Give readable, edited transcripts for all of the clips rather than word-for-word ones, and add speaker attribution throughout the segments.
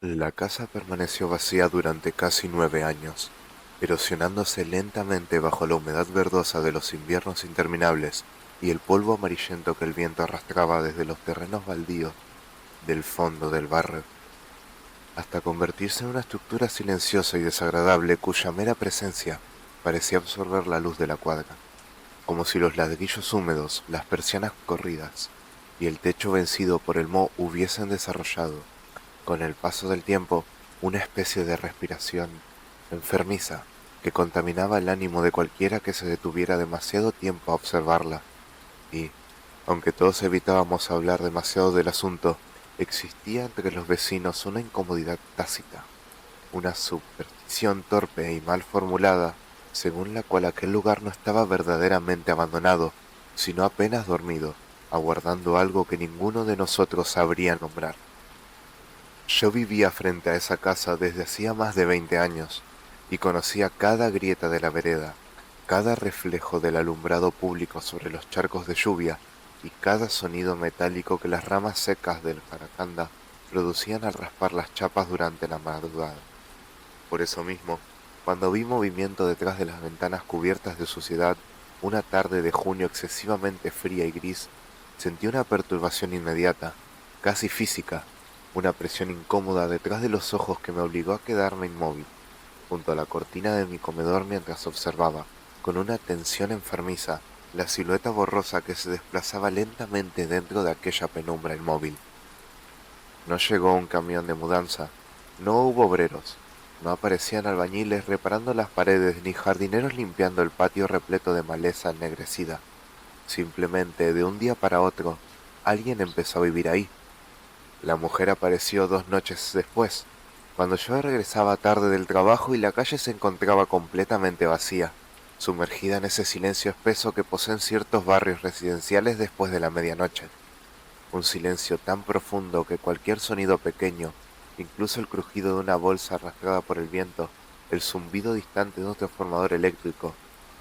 Speaker 1: La casa permaneció vacía durante casi 9 años, erosionándose lentamente bajo la humedad verdosa de los inviernos interminables y el polvo amarillento que el viento arrastraba desde los terrenos baldíos del fondo del barrio, hasta convertirse en una estructura silenciosa y desagradable cuya mera presencia parecía absorber la luz de la cuadra, como si los ladrillos húmedos, las persianas corridas y el techo vencido por el moho hubiesen desarrollado con el paso del tiempo, una especie de respiración enfermiza que contaminaba el ánimo de cualquiera que se detuviera demasiado tiempo a observarla. Y, aunque todos evitábamos hablar demasiado del asunto, existía entre los vecinos una incomodidad tácita, una superstición torpe y mal formulada, según la cual aquel lugar no estaba verdaderamente abandonado, sino apenas dormido, aguardando algo que ninguno de nosotros sabría nombrar. Yo vivía frente a esa casa desde hacía más de 20 años y conocía cada grieta de la vereda, cada reflejo del alumbrado público sobre los charcos de lluvia y cada sonido metálico que las ramas secas del jaracanda producían al raspar las chapas durante la madrugada. Por eso mismo, cuando vi movimiento detrás de las ventanas cubiertas de suciedad, una tarde de junio excesivamente fría y gris, sentí una perturbación inmediata, casi física, una presión incómoda detrás de los ojos que me obligó a quedarme inmóvil, junto a la cortina de mi comedor mientras observaba, con una tensión enfermiza, la silueta borrosa que se desplazaba lentamente dentro de aquella penumbra inmóvil. No llegó un camión de mudanza, no hubo obreros, no aparecían albañiles reparando las paredes ni jardineros limpiando el patio repleto de maleza ennegrecida. Simplemente, de un día para otro, alguien empezó a vivir ahí. La mujer apareció 2 noches después, cuando yo regresaba tarde del trabajo y la calle se encontraba completamente vacía, sumergida en ese silencio espeso que poseen ciertos barrios residenciales después de la medianoche. Un silencio tan profundo que cualquier sonido pequeño, incluso el crujido de una bolsa arrastrada por el viento, el zumbido distante de un transformador eléctrico,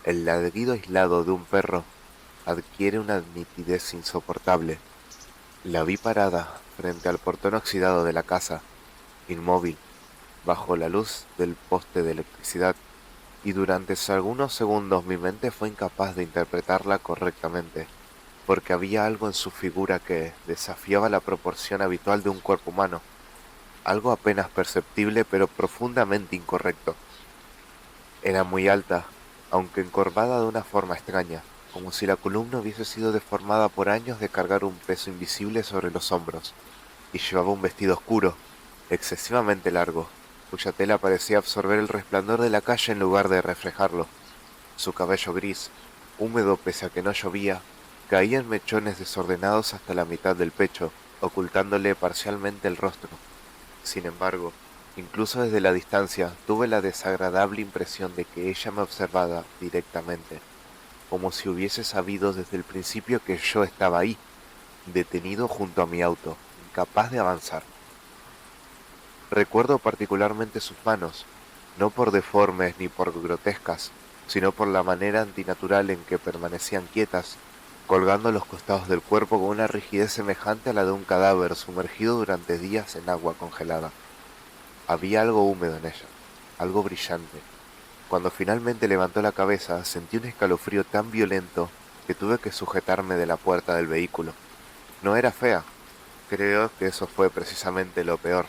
Speaker 1: el ladrido aislado de un perro, adquiere una nitidez insoportable. La vi parada frente al portón oxidado de la casa, inmóvil, bajo la luz del poste de electricidad, y durante algunos segundos mi mente fue incapaz de interpretarla correctamente, porque había algo en su figura que desafiaba la proporción habitual de un cuerpo humano, algo apenas perceptible pero profundamente incorrecto. Era muy alta, aunque encorvada de una forma extraña, como si la columna hubiese sido deformada por años de cargar un peso invisible sobre los hombros, y llevaba un vestido oscuro, excesivamente largo, cuya tela parecía absorber el resplandor de la calle en lugar de reflejarlo. Su cabello gris, húmedo pese a que no llovía, caía en mechones desordenados hasta la mitad del pecho, ocultándole parcialmente el rostro. Sin embargo, incluso desde la distancia tuve la desagradable impresión de que ella me observaba directamente, como si hubiese sabido desde el principio que yo estaba ahí, detenido junto a mi auto, incapaz de avanzar. Recuerdo particularmente sus manos, no por deformes ni por grotescas, sino por la manera antinatural en que permanecían quietas, colgando a los costados del cuerpo con una rigidez semejante a la de un cadáver sumergido durante días en agua congelada. Había algo húmedo en ella, algo brillante. Cuando finalmente levantó la cabeza, sentí un escalofrío tan violento que tuve que sujetarme de la puerta del vehículo. No era fea, creo que eso fue precisamente lo peor.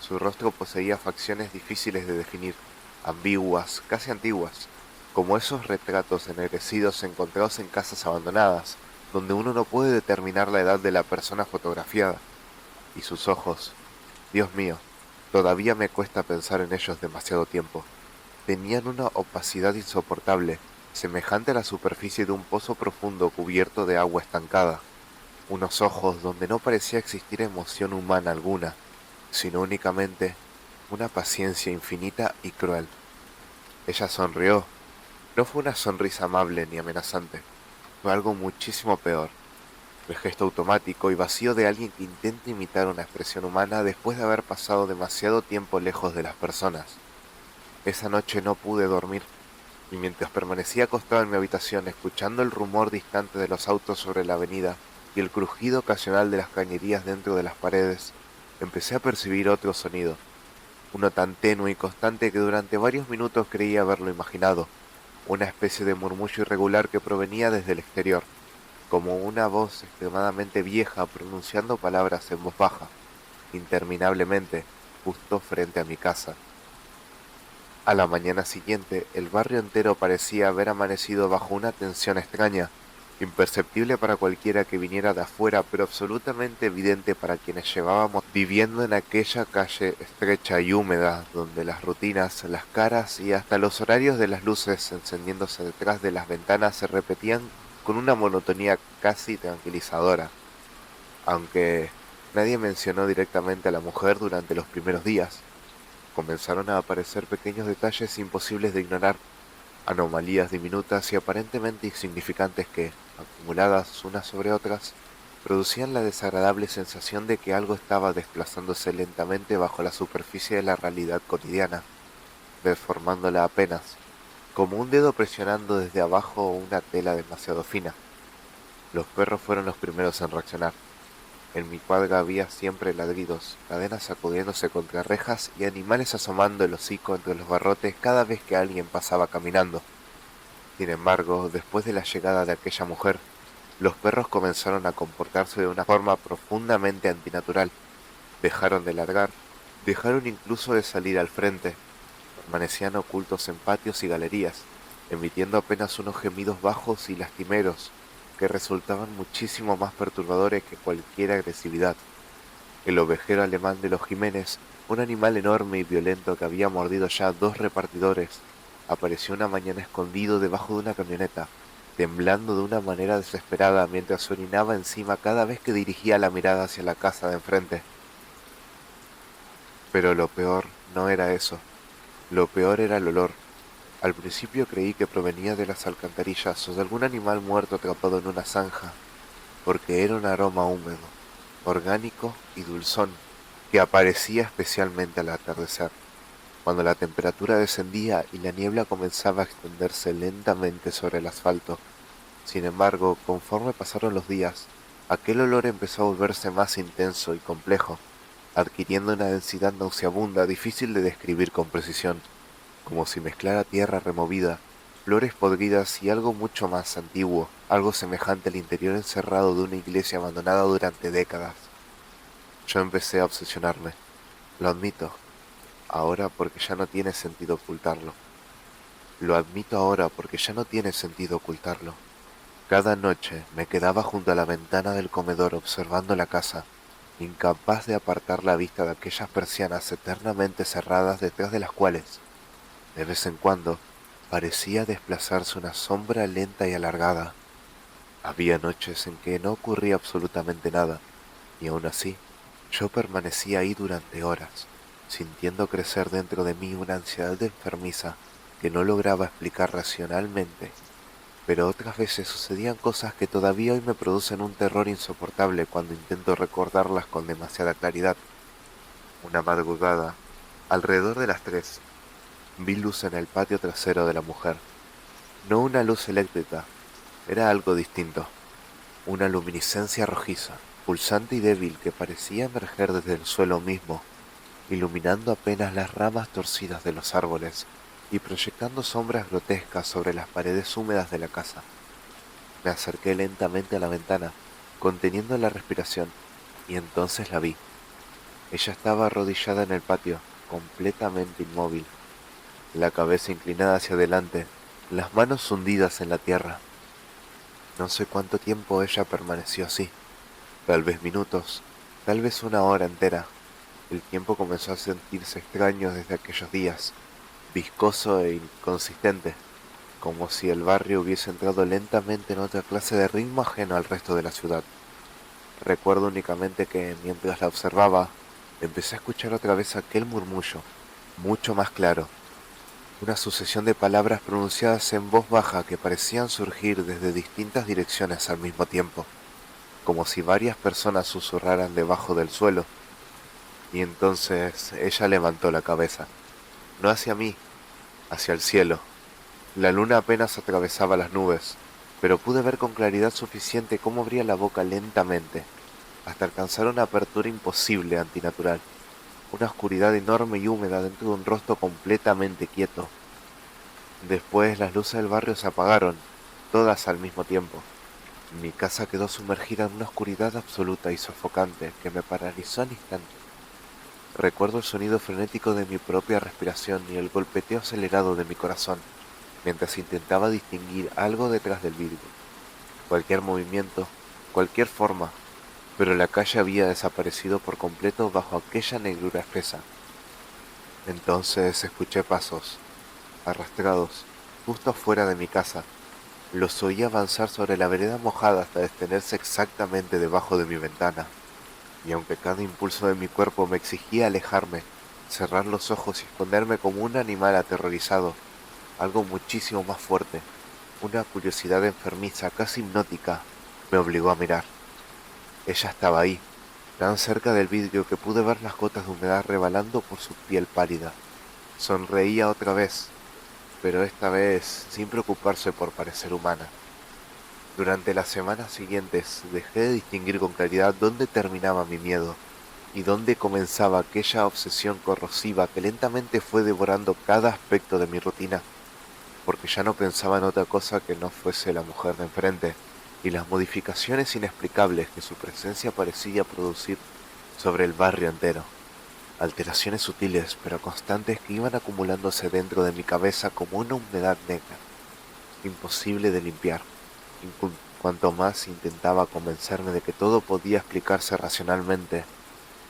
Speaker 1: Su rostro poseía facciones difíciles de definir, ambiguas, casi antiguas, como esos retratos ennegrecidos encontrados en casas abandonadas, donde uno no puede determinar la edad de la persona fotografiada. Y sus ojos, Dios mío, todavía me cuesta pensar en ellos demasiado tiempo. Tenían una opacidad insoportable, semejante a la superficie de un pozo profundo cubierto de agua estancada. Unos ojos donde no parecía existir emoción humana alguna, sino únicamente una paciencia infinita y cruel. Ella sonrió. No fue una sonrisa amable ni amenazante. Fue algo muchísimo peor. El gesto automático y vacío de alguien que intenta imitar una expresión humana después de haber pasado demasiado tiempo lejos de las personas. Esa noche no pude dormir, y mientras permanecía acostado en mi habitación escuchando el rumor distante de los autos sobre la avenida y el crujido ocasional de las cañerías dentro de las paredes, empecé a percibir otro sonido, uno tan tenue y constante que durante varios minutos creí haberlo imaginado, una especie de murmullo irregular que provenía desde el exterior, como una voz extremadamente vieja pronunciando palabras en voz baja, interminablemente, justo frente a mi casa. A la mañana siguiente, el barrio entero parecía haber amanecido bajo una tensión extraña, imperceptible para cualquiera que viniera de afuera, pero absolutamente evidente para quienes llevábamos viviendo en aquella calle estrecha y húmeda, donde las rutinas, las caras y hasta los horarios de las luces encendiéndose detrás de las ventanas se repetían con una monotonía casi tranquilizadora, aunque nadie mencionó directamente a la mujer durante los primeros días. Comenzaron a aparecer pequeños detalles imposibles de ignorar, anomalías diminutas y aparentemente insignificantes que, acumuladas unas sobre otras, producían la desagradable sensación de que algo estaba desplazándose lentamente bajo la superficie de la realidad cotidiana, deformándola apenas, como un dedo presionando desde abajo una tela demasiado fina. Los perros fueron los primeros en reaccionar. En mi cuadra había siempre ladridos, cadenas sacudiéndose contra rejas y animales asomando el hocico entre los barrotes cada vez que alguien pasaba caminando. Sin embargo, después de la llegada de aquella mujer, los perros comenzaron a comportarse de una forma profundamente antinatural. Dejaron de ladrar, dejaron incluso de salir al frente, permanecían ocultos en patios y galerías, emitiendo apenas unos gemidos bajos y lastimeros que resultaban muchísimo más perturbadores que cualquier agresividad. El ovejero alemán de los Jiménez, un animal enorme y violento que había mordido ya dos repartidores, apareció una mañana escondido debajo de una camioneta, temblando de una manera desesperada mientras se orinaba encima cada vez que dirigía la mirada hacia la casa de enfrente. Pero lo peor no era eso, lo peor era el olor. Al principio creí que provenía de las alcantarillas o de algún animal muerto atrapado en una zanja, porque era un aroma húmedo, orgánico y dulzón, que aparecía especialmente al atardecer, cuando la temperatura descendía y la niebla comenzaba a extenderse lentamente sobre el asfalto. Sin embargo, conforme pasaron los días, aquel olor empezó a volverse más intenso y complejo, adquiriendo una densidad nauseabunda difícil de describir con precisión, como si mezclara tierra removida, flores podridas y algo mucho más antiguo, algo semejante al interior encerrado de una iglesia abandonada durante décadas. Yo empecé a obsesionarme, lo admito, ahora porque ya no tiene sentido ocultarlo. Lo admito ahora porque ya no tiene sentido ocultarlo. Cada noche me quedaba junto a la ventana del comedor observando la casa, incapaz de apartar la vista de aquellas persianas eternamente cerradas detrás de las cuales, de vez en cuando, parecía desplazarse una sombra lenta y alargada. Había noches en que no ocurría absolutamente nada, y aún así, yo permanecía ahí durante horas, sintiendo crecer dentro de mí una ansiedad enfermiza que no lograba explicar racionalmente, pero otras veces sucedían cosas que todavía hoy me producen un terror insoportable cuando intento recordarlas con demasiada claridad. Una madrugada, alrededor de las 3, vi luz en el patio trasero de la mujer. No una luz eléctrica, era algo distinto, una luminiscencia rojiza, pulsante y débil que parecía emerger desde el suelo mismo, iluminando apenas las ramas torcidas de los árboles y proyectando sombras grotescas sobre las paredes húmedas de la casa. Me acerqué lentamente a la ventana, conteniendo la respiración, y entonces la vi. Ella estaba arrodillada en el patio, completamente inmóvil, la cabeza inclinada hacia adelante, las manos hundidas en la tierra. No sé cuánto tiempo ella permaneció así, tal vez minutos, tal vez una hora entera. El tiempo comenzó a sentirse extraño desde aquellos días, viscoso e inconsistente, como si el barrio hubiese entrado lentamente en otra clase de ritmo ajeno al resto de la ciudad. Recuerdo únicamente que, mientras la observaba, empecé a escuchar otra vez aquel murmullo, mucho más claro, una sucesión de palabras pronunciadas en voz baja que parecían surgir desde distintas direcciones al mismo tiempo, como si varias personas susurraran debajo del suelo. Y entonces ella levantó la cabeza, no hacia mí, hacia el cielo. La luna apenas atravesaba las nubes, pero pude ver con claridad suficiente cómo abría la boca lentamente, hasta alcanzar una apertura imposible antinatural, una oscuridad enorme y húmeda dentro de un rostro completamente quieto. Después las luces del barrio se apagaron, todas al mismo tiempo. Mi casa quedó sumergida en una oscuridad absoluta y sofocante que me paralizó al instante. Recuerdo el sonido frenético de mi propia respiración y el golpeteo acelerado de mi corazón, mientras intentaba distinguir algo detrás del vidrio. Cualquier movimiento, cualquier forma, pero la calle había desaparecido por completo bajo aquella negrura espesa. Entonces escuché pasos, arrastrados, justo afuera de mi casa. Los oí avanzar sobre la vereda mojada hasta detenerse exactamente debajo de mi ventana. Y aunque cada impulso de mi cuerpo me exigía alejarme, cerrar los ojos y esconderme como un animal aterrorizado, algo muchísimo más fuerte, una curiosidad enfermiza, casi hipnótica, me obligó a mirar. Ella estaba ahí, tan cerca del vidrio que pude ver las gotas de humedad rebalando por su piel pálida. Sonreía otra vez, pero esta vez sin preocuparse por parecer humana. Durante las semanas siguientes dejé de distinguir con claridad dónde terminaba mi miedo y dónde comenzaba aquella obsesión corrosiva que lentamente fue devorando cada aspecto de mi rutina, porque ya no pensaba en otra cosa que no fuese la mujer de enfrente y las modificaciones inexplicables que su presencia parecía producir sobre el barrio entero. Alteraciones sutiles pero constantes que iban acumulándose dentro de mi cabeza como una humedad negra, imposible de limpiar. Cuanto más intentaba convencerme de que todo podía explicarse racionalmente,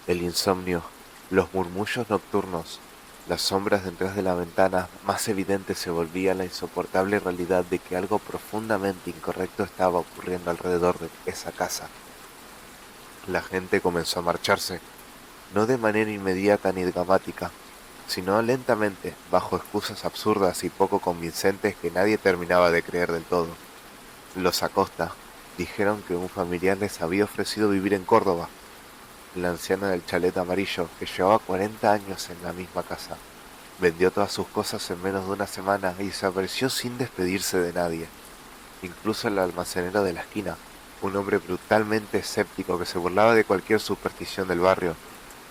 Speaker 1: el insomnio, los murmullos nocturnos, las sombras detrás de la ventana, más evidente se volvía la insoportable realidad de que algo profundamente incorrecto estaba ocurriendo alrededor de esa casa. La gente comenzó a marcharse, no de manera inmediata ni dramática, sino lentamente, bajo excusas absurdas y poco convincentes que nadie terminaba de creer del todo. Los Acosta dijeron que un familiar les había ofrecido vivir en Córdoba. La anciana del chalet amarillo, que llevaba 40 años en la misma casa, vendió todas sus cosas en menos de una semana y desapareció sin despedirse de nadie. Incluso el almacenero de la esquina, un hombre brutalmente escéptico que se burlaba de cualquier superstición del barrio,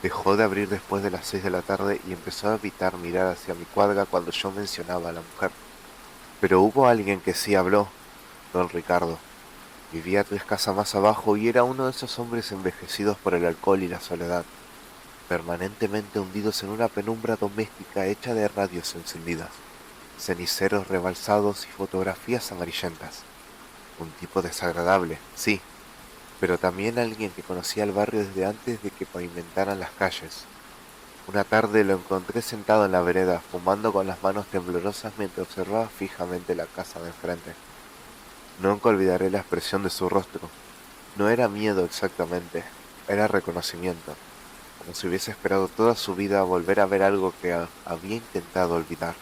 Speaker 1: dejó de abrir después de las 6 de la tarde y empezó a evitar mirar hacia mi cuadra cuando yo mencionaba a la mujer. Pero hubo alguien que sí habló, don Ricardo. Vivía 3 casas más abajo y era uno de esos hombres envejecidos por el alcohol y la soledad, permanentemente hundidos en una penumbra doméstica hecha de radios encendidas, ceniceros rebalsados y fotografías amarillentas. Un tipo desagradable, sí, pero también alguien que conocía el barrio desde antes de que pavimentaran las calles. Una tarde lo encontré sentado en la vereda, fumando con las manos temblorosas mientras observaba fijamente la casa de enfrente. Nunca olvidaré la expresión de su rostro. No era miedo exactamente, era reconocimiento, como si hubiese esperado toda su vida volver a ver algo que había intentado olvidar.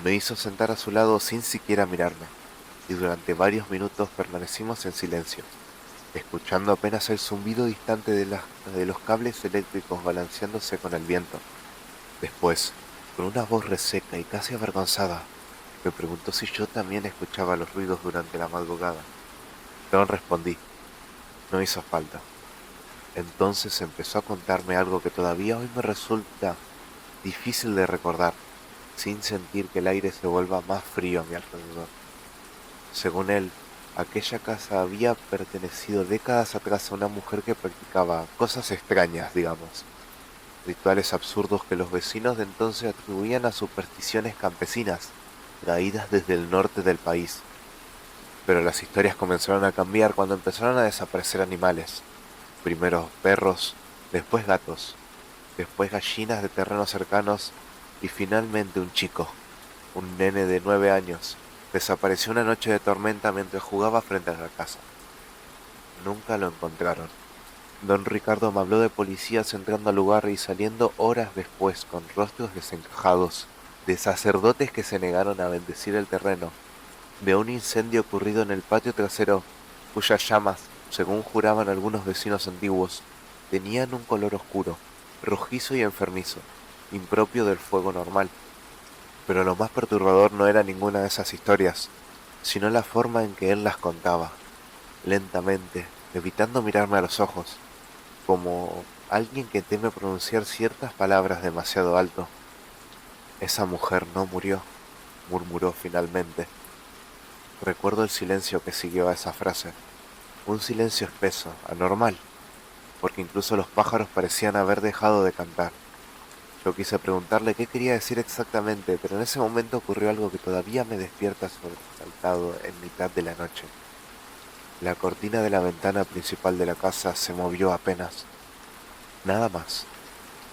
Speaker 1: Me hizo sentar a su lado sin siquiera mirarme, y durante varios minutos permanecimos en silencio, escuchando apenas el zumbido distante de los cables eléctricos balanceándose con el viento. Después, con una voz reseca y casi avergonzada, me preguntó si yo también escuchaba los ruidos durante la madrugada. No respondí, no hizo falta. Entonces empezó a contarme algo que todavía hoy me resulta difícil de recordar, sin sentir que el aire se vuelva más frío a mi alrededor. Según él, aquella casa había pertenecido décadas atrás a una mujer que practicaba cosas extrañas, digamos, rituales absurdos que los vecinos de entonces atribuían a supersticiones campesinas, traídas desde el norte del país. Pero las historias comenzaron a cambiar cuando empezaron a desaparecer animales. Primero perros, después gatos, después gallinas de terrenos cercanos y finalmente un chico, un nene de 9 años, desapareció una noche de tormenta mientras jugaba frente a la casa. Nunca lo encontraron. Don Ricardo me habló de policías entrando al lugar y saliendo horas después con rostros desencajados, de sacerdotes que se negaron a bendecir el terreno, de un incendio ocurrido en el patio trasero, cuyas llamas, según juraban algunos vecinos antiguos, tenían un color oscuro, rojizo y enfermizo, impropio del fuego normal. Pero lo más perturbador no era ninguna de esas historias, sino la forma en que él las contaba, lentamente, evitando mirarme a los ojos, como alguien que teme pronunciar ciertas palabras demasiado alto. Esa mujer no murió, murmuró finalmente. Recuerdo el silencio que siguió a esa frase, un silencio espeso, anormal, porque incluso los pájaros parecían haber dejado de cantar. Yo quise preguntarle qué quería decir exactamente, pero en ese momento ocurrió algo que todavía me despierta sobresaltado en mitad de la noche. La cortina de la ventana principal de la casa se movió apenas, nada más,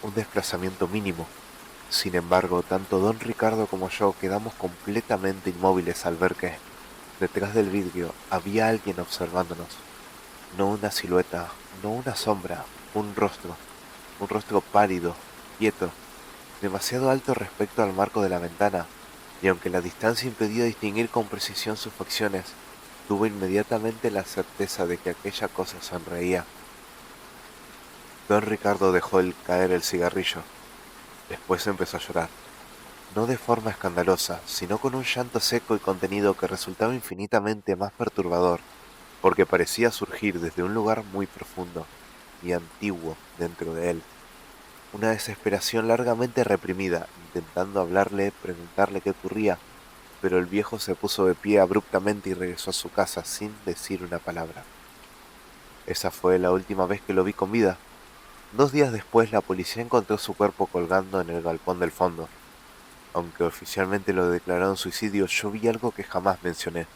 Speaker 1: un desplazamiento mínimo. Sin embargo, tanto don Ricardo como yo quedamos completamente inmóviles al ver que, detrás del vidrio, había alguien observándonos. No una silueta, no una sombra, un rostro pálido, quieto, demasiado alto respecto al marco de la ventana, y aunque la distancia impedía distinguir con precisión sus facciones, tuve inmediatamente la certeza de que aquella cosa sonreía. Don Ricardo dejó caer el cigarrillo. Después empezó a llorar, no de forma escandalosa, sino con un llanto seco y contenido que resultaba infinitamente más perturbador, porque parecía surgir desde un lugar muy profundo y antiguo dentro de él. Una desesperación largamente reprimida, intentando hablarle, preguntarle qué ocurría, pero el viejo se puso de pie abruptamente y regresó a su casa sin decir una palabra. Esa fue la última vez que lo vi con vida. 2 días después la policía encontró su cuerpo colgando en el galpón del fondo. Aunque oficialmente lo declararon suicidio, yo vi algo que jamás mencioné.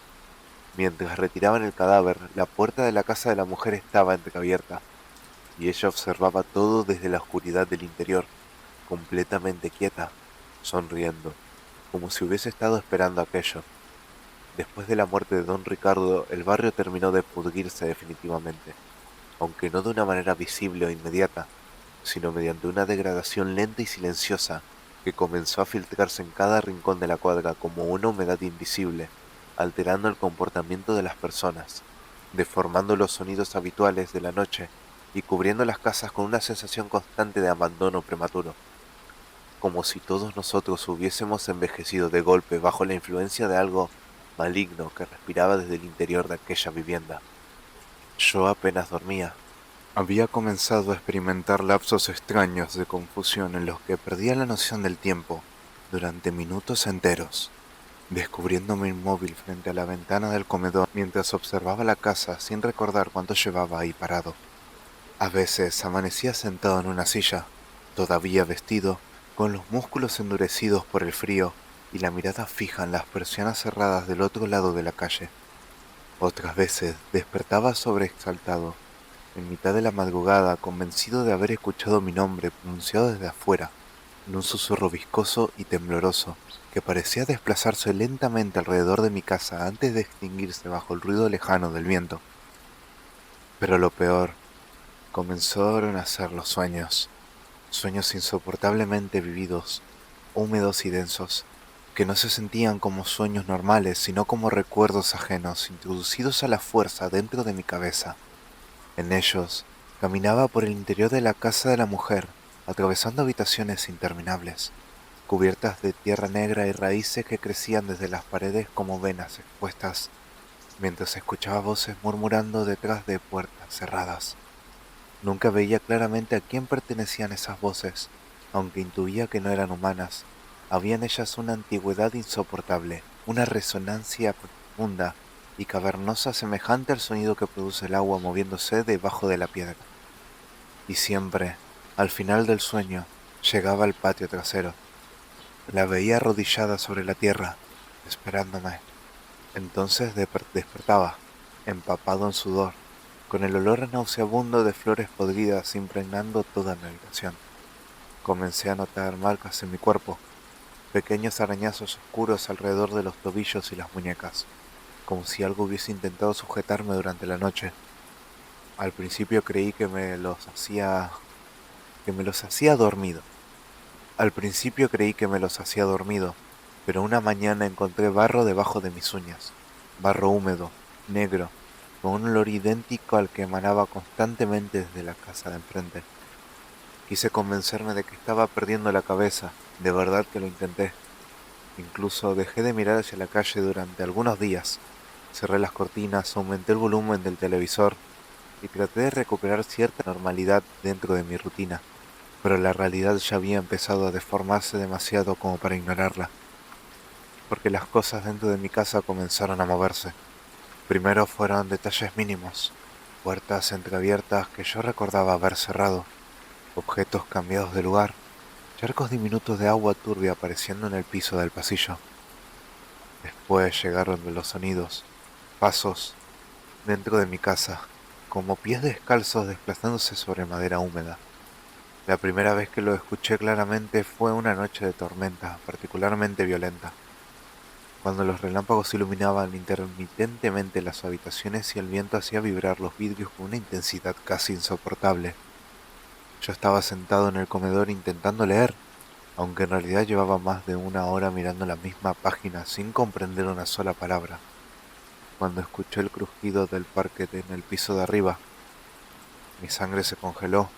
Speaker 1: Mientras retiraban el cadáver, la puerta de la casa de la mujer estaba entreabierta, y ella observaba todo desde la oscuridad del interior, completamente quieta, sonriendo, como si hubiese estado esperando aquello. Después de la muerte de don Ricardo, el barrio terminó de pudrirse definitivamente, aunque no de una manera visible o inmediata, sino mediante una degradación lenta y silenciosa que comenzó a filtrarse en cada rincón de la cuadra como una humedad invisible, alterando el comportamiento de las personas, deformando los sonidos habituales de la noche y cubriendo las casas con una sensación constante de abandono prematuro, como si todos nosotros hubiésemos envejecido de golpe bajo la influencia de algo maligno que respiraba desde el interior de aquella vivienda. Yo apenas dormía. Había comenzado a experimentar lapsos extraños de confusión en los que perdía la noción del tiempo durante minutos enteros, descubriéndome inmóvil frente a la ventana del comedor mientras observaba la casa sin recordar cuánto llevaba ahí parado. A veces amanecía sentado en una silla, todavía vestido, con los músculos endurecidos por el frío y la mirada fija en las persianas cerradas del otro lado de la calle. Otras veces despertaba sobreexaltado, en mitad de la madrugada, convencido de haber escuchado mi nombre pronunciado desde afuera, en un susurro viscoso y tembloroso, que parecía desplazarse lentamente alrededor de mi casa antes de extinguirse bajo el ruido lejano del viento. Pero lo peor, comenzaron a ser los sueños, sueños insoportablemente vividos, húmedos y densos, que no se sentían como sueños normales, sino como recuerdos ajenos introducidos a la fuerza dentro de mi cabeza. En ellos, caminaba por el interior de la casa de la mujer, atravesando habitaciones interminables, cubiertas de tierra negra y raíces que crecían desde las paredes como venas expuestas, mientras escuchaba voces murmurando detrás de puertas cerradas. Nunca veía claramente a quién pertenecían esas voces, aunque intuía que no eran humanas. Había en ellas una antigüedad insoportable, una resonancia profunda y cavernosa semejante al sonido que produce el agua moviéndose debajo de la piedra. Y siempre, al final del sueño, llegaba al patio trasero. La veía arrodillada sobre la tierra, esperándome. Entonces despertaba, empapado en sudor, con el olor nauseabundo de flores podridas impregnando toda mi habitación. Comencé a notar marcas en mi cuerpo, pequeños arañazos oscuros alrededor de los tobillos y las muñecas, como si algo hubiese intentado sujetarme durante la noche. Al principio creí que me los hacía dormido. Al principio creí que me los hacía dormido, pero una mañana encontré barro debajo de mis uñas, barro húmedo, negro, con un olor idéntico al que emanaba constantemente desde la casa de enfrente. Quise convencerme de que estaba perdiendo la cabeza, de verdad que lo intenté. Incluso dejé de mirar hacia la calle durante algunos días. Cerré las cortinas, aumenté el volumen del televisor y traté de recuperar cierta normalidad dentro de mi rutina, pero la realidad ya había empezado a deformarse demasiado como para ignorarla, porque las cosas dentro de mi casa comenzaron a moverse. Primero fueron detalles mínimos, puertas entreabiertas que yo recordaba haber cerrado, objetos cambiados de lugar, charcos diminutos de agua turbia apareciendo en el piso del pasillo. Después llegaron los sonidos, pasos dentro de mi casa, como pies descalzos desplazándose sobre madera húmeda. La primera vez que lo escuché claramente fue una noche de tormenta particularmente violenta, cuando los relámpagos iluminaban intermitentemente las habitaciones y el viento hacía vibrar los vidrios con una intensidad casi insoportable. Yo estaba sentado en el comedor intentando leer, aunque en realidad llevaba más de una hora mirando la misma página sin comprender una sola palabra. Cuando escuché el crujido del parquet en el piso de arriba, mi sangre se congeló.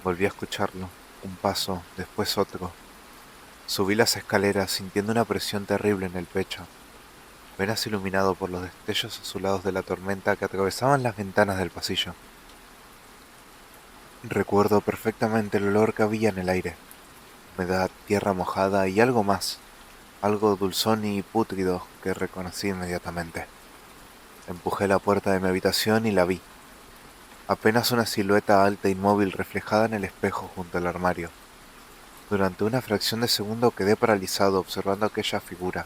Speaker 1: Volví a escucharlo, un paso, después otro. Subí las escaleras sintiendo una presión terrible en el pecho, apenas iluminado por los destellos azulados de la tormenta que atravesaban las ventanas del pasillo. Recuerdo perfectamente el olor que había en el aire, humedad, tierra mojada y algo más, algo dulzón y pútrido que reconocí inmediatamente. Empujé la puerta de mi habitación y la vi, apenas una silueta alta e inmóvil reflejada en el espejo junto al armario. Durante una fracción de segundo quedé paralizado observando aquella figura,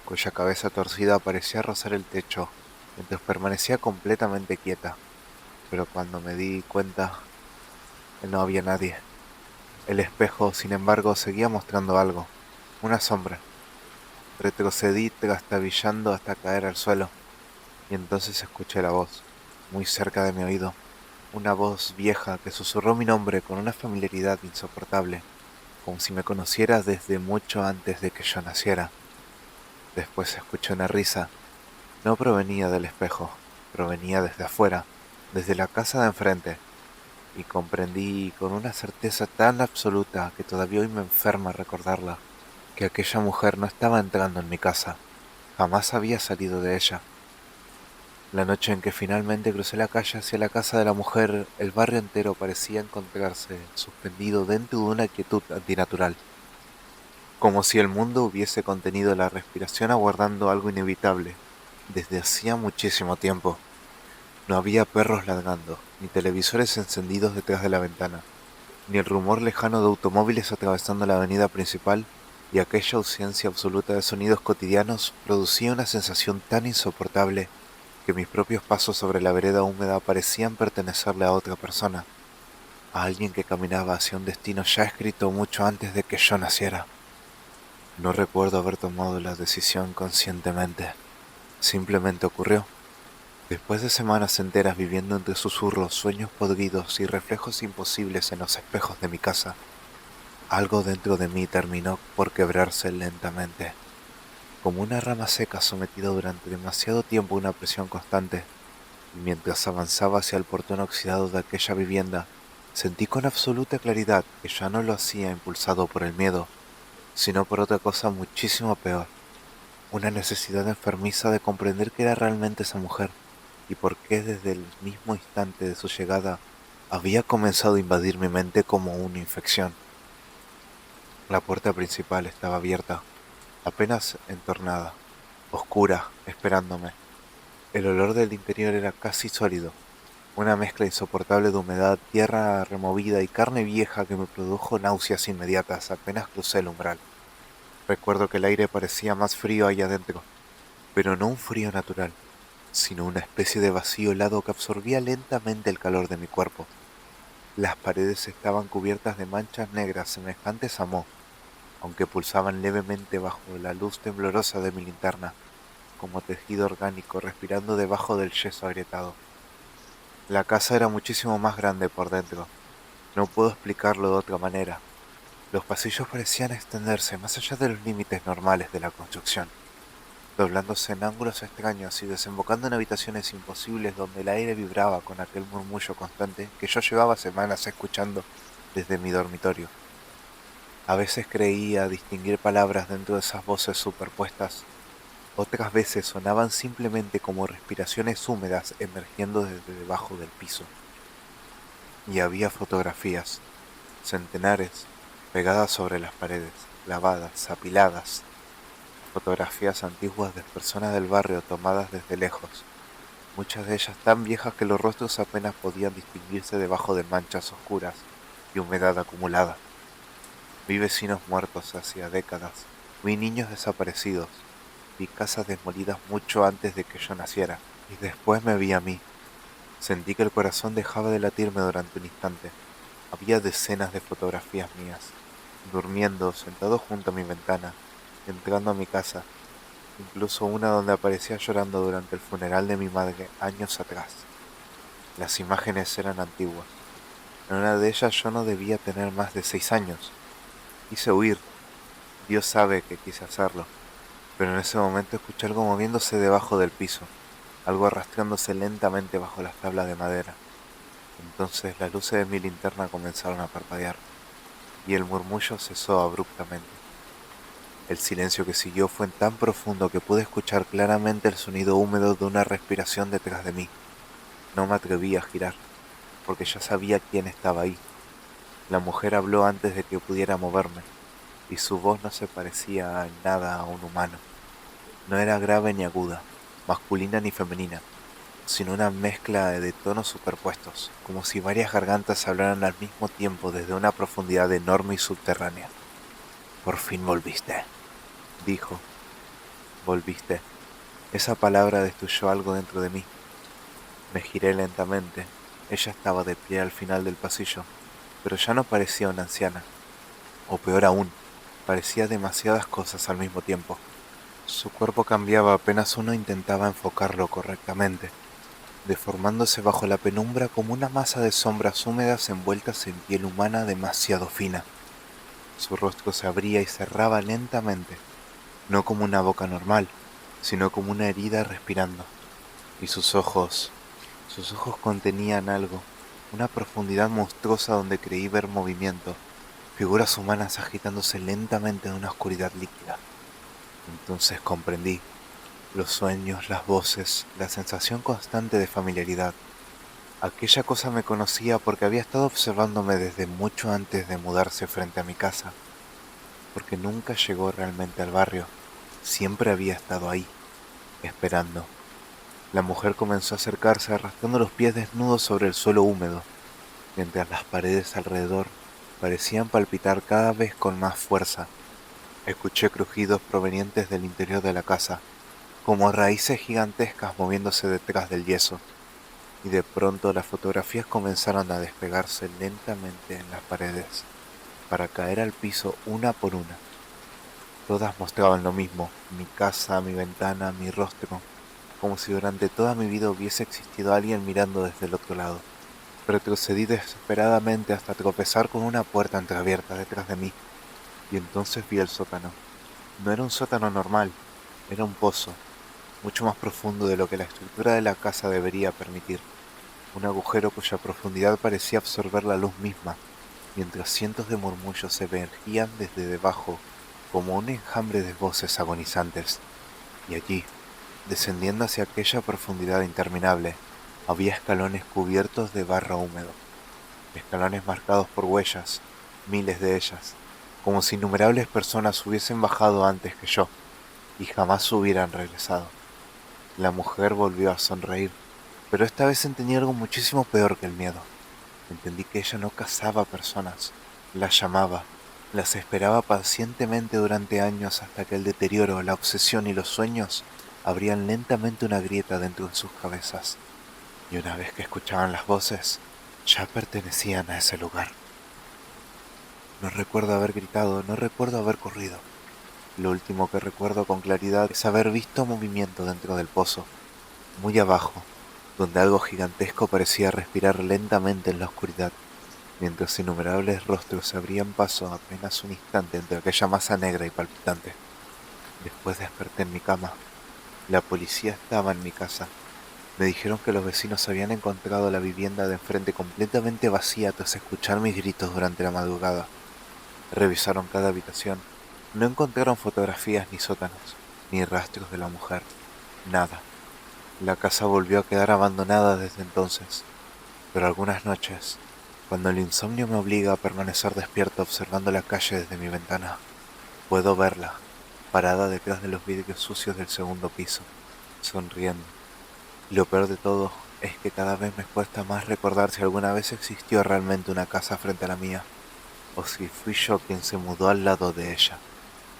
Speaker 1: cuya cabeza torcida parecía rozar el techo, mientras permanecía completamente quieta. Pero cuando me di cuenta, no había nadie. El espejo, sin embargo, seguía mostrando algo, una sombra. Retrocedí trastabillando hasta caer al suelo, y entonces escuché la voz, muy cerca de mi oído, una voz vieja que susurró mi nombre con una familiaridad insoportable, como si me conociera desde mucho antes de que yo naciera. Después escuché una risa. No provenía del espejo, provenía desde afuera, desde la casa de enfrente, y comprendí con una certeza tan absoluta que todavía hoy me enferma recordarla, que aquella mujer no estaba entrando en mi casa, jamás había salido de ella. La noche en que finalmente crucé la calle hacia la casa de la mujer, el barrio entero parecía encontrarse suspendido dentro de una quietud antinatural, como si el mundo hubiese contenido la respiración aguardando algo inevitable, desde hacía muchísimo tiempo. No había perros ladrando, ni televisores encendidos detrás de la ventana, ni el rumor lejano de automóviles atravesando la avenida principal, y aquella ausencia absoluta de sonidos cotidianos producía una sensación tan insoportable que mis propios pasos sobre la vereda húmeda parecían pertenecerle a otra persona, a alguien que caminaba hacia un destino ya escrito mucho antes de que yo naciera. No recuerdo haber tomado la decisión conscientemente, simplemente ocurrió. Después de semanas enteras viviendo entre susurros, sueños podridos y reflejos imposibles en los espejos de mi casa, algo dentro de mí terminó por quebrarse lentamente, como una rama seca sometida durante demasiado tiempo a una presión constante, y mientras avanzaba hacia el portón oxidado de aquella vivienda, sentí con absoluta claridad que ya no lo hacía impulsado por el miedo, sino por otra cosa muchísimo peor, una necesidad enfermiza de comprender qué era realmente esa mujer y por qué desde el mismo instante de su llegada había comenzado a invadir mi mente como una infección. La puerta principal estaba abierta, apenas entornada, oscura, esperándome. El olor del interior era casi sólido, una mezcla insoportable de humedad, tierra removida y carne vieja que me produjo náuseas inmediatas apenas crucé el umbral. Recuerdo que el aire parecía más frío allá adentro, pero no un frío natural, sino una especie de vacío helado que absorbía lentamente el calor de mi cuerpo. Las paredes estaban cubiertas de manchas negras semejantes a moho, aunque pulsaban levemente bajo la luz temblorosa de mi linterna, como tejido orgánico respirando debajo del yeso agrietado. La casa era muchísimo más grande por dentro, no puedo explicarlo de otra manera. Los pasillos parecían extenderse más allá de los límites normales de la construcción, doblándose en ángulos extraños y desembocando en habitaciones imposibles donde el aire vibraba con aquel murmullo constante que yo llevaba semanas escuchando desde mi dormitorio. A veces creía distinguir palabras dentro de esas voces superpuestas, Otras veces sonaban simplemente como respiraciones húmedas emergiendo desde debajo del piso. Y había fotografías, centenares, pegadas sobre las paredes, clavadas, apiladas, fotografías antiguas de personas del barrio tomadas desde lejos, muchas de ellas tan viejas que los rostros apenas podían distinguirse debajo de manchas oscuras y humedad acumulada. Vi vecinos muertos hacía décadas, vi niños desaparecidos, vi casas desmolidas mucho antes de que yo naciera, y después me vi a mí. Sentí que el corazón dejaba de latirme durante un instante. Había decenas de fotografías mías, durmiendo, sentado junto a mi ventana, entrando a mi casa, incluso una donde aparecía llorando durante el funeral de mi madre años atrás. Las imágenes eran antiguas. En una de ellas yo no debía tener más de 6 años. Quise huir, Dios sabe que quise hacerlo, pero en ese momento escuché algo moviéndose debajo del piso, algo arrastrándose lentamente bajo las tablas de madera. Entonces las luces de mi linterna comenzaron a parpadear, y el murmullo cesó abruptamente. El silencio que siguió fue tan profundo que pude escuchar claramente el sonido húmedo de una respiración detrás de mí. No me atreví a girar, porque ya sabía quién estaba ahí. La mujer habló antes de que pudiera moverme, y su voz no se parecía en nada a un humano. No era grave ni aguda, masculina ni femenina, sino una mezcla de tonos superpuestos, como si varias gargantas hablaran al mismo tiempo desde una profundidad enorme y subterránea. Por fin volviste, dijo. Volviste. Esa palabra destruyó algo dentro de mí. Me giré lentamente. Ella estaba de pie al final del pasillo, pero ya no parecía una anciana. O peor aún, parecía demasiadas cosas al mismo tiempo. Su cuerpo cambiaba apenas uno intentaba enfocarlo correctamente, deformándose bajo la penumbra como una masa de sombras húmedas envueltas en piel humana demasiado fina. Su rostro se abría y cerraba lentamente, no como una boca normal, sino como una herida respirando. Y sus ojos contenían algo, una profundidad monstruosa donde creí ver movimiento, figuras humanas agitándose lentamente en una oscuridad líquida. Entonces comprendí, los sueños, las voces, la sensación constante de familiaridad. Aquella cosa me conocía porque había estado observándome desde mucho antes de mudarse frente a mi casa, porque nunca llegó realmente al barrio, siempre había estado ahí, esperando. La mujer comenzó a acercarse arrastrando los pies desnudos sobre el suelo húmedo, mientras las paredes alrededor parecían palpitar cada vez con más fuerza. Escuché crujidos provenientes del interior de la casa, como raíces gigantescas moviéndose detrás del yeso, y de pronto las fotografías comenzaron a despegarse lentamente en las paredes, para caer al piso una por una. Todas mostraban lo mismo, mi casa, mi ventana, mi rostro, como si durante toda mi vida hubiese existido alguien mirando desde el otro lado. Retrocedí desesperadamente hasta tropezar con una puerta entreabierta detrás de mí, y entonces vi el sótano. No era un sótano normal, era un pozo, mucho más profundo de lo que la estructura de la casa debería permitir. Un agujero cuya profundidad parecía absorber la luz misma, mientras cientos de murmullos emergían desde debajo como un enjambre de voces agonizantes. Y allí, descendiendo hacia aquella profundidad interminable, había escalones cubiertos de barro húmedo, escalones marcados por huellas, miles de ellas, como si innumerables personas hubiesen bajado antes que yo y jamás hubieran regresado. La mujer volvió a sonreír, pero esta vez entendí algo muchísimo peor que el miedo. Entendí que ella no cazaba personas, las llamaba, las esperaba pacientemente durante años hasta que el deterioro, la obsesión y los sueños abrían lentamente una grieta dentro de sus cabezas. Y una vez que escuchaban las voces, ya pertenecían a ese lugar. No recuerdo haber gritado, no recuerdo haber corrido. Lo último que recuerdo con claridad es haber visto movimiento dentro del pozo, muy abajo, donde algo gigantesco parecía respirar lentamente en la oscuridad, mientras innumerables rostros se abrían paso apenas un instante entre aquella masa negra y palpitante. Después desperté en mi cama. La policía estaba en mi casa. Me dijeron que los vecinos habían encontrado la vivienda de enfrente completamente vacía tras escuchar mis gritos durante la madrugada. Revisaron cada habitación. No encontraron fotografías ni sótanos, ni rastros de la mujer, nada. La casa volvió a quedar abandonada desde entonces, pero algunas noches, cuando el insomnio me obliga a permanecer despierto observando la calle desde mi ventana, puedo verla, parada detrás de los vidrios sucios del segundo piso, sonriendo. Y lo peor de todo es que cada vez me cuesta más recordar si alguna vez existió realmente una casa frente a la mía, o si fui yo quien se mudó al lado de ella.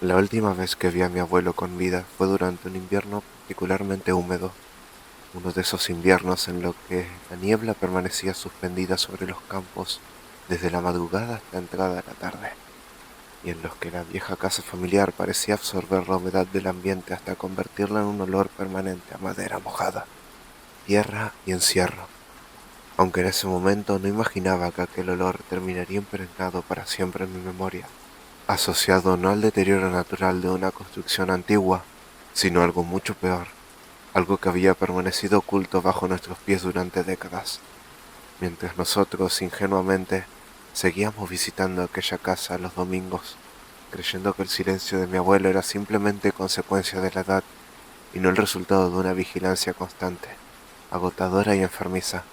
Speaker 1: La última vez que vi a mi abuelo con vida fue durante un invierno particularmente húmedo, uno de esos inviernos en los que la niebla permanecía suspendida sobre los campos desde la madrugada hasta entrada de la tarde, y en los que la vieja casa familiar parecía absorber la humedad del ambiente hasta convertirla en un olor permanente a madera mojada, tierra y encierro, aunque en ese momento no imaginaba que aquel olor terminaría impregnado para siempre en mi memoria, asociado no al deterioro natural de una construcción antigua, sino a algo mucho peor, algo que había permanecido oculto bajo nuestros pies durante décadas, mientras nosotros ingenuamente seguíamos visitando aquella casa los domingos, creyendo que el silencio de mi abuelo era simplemente consecuencia de la edad y no el resultado de una vigilancia constante, agotadora y enfermiza.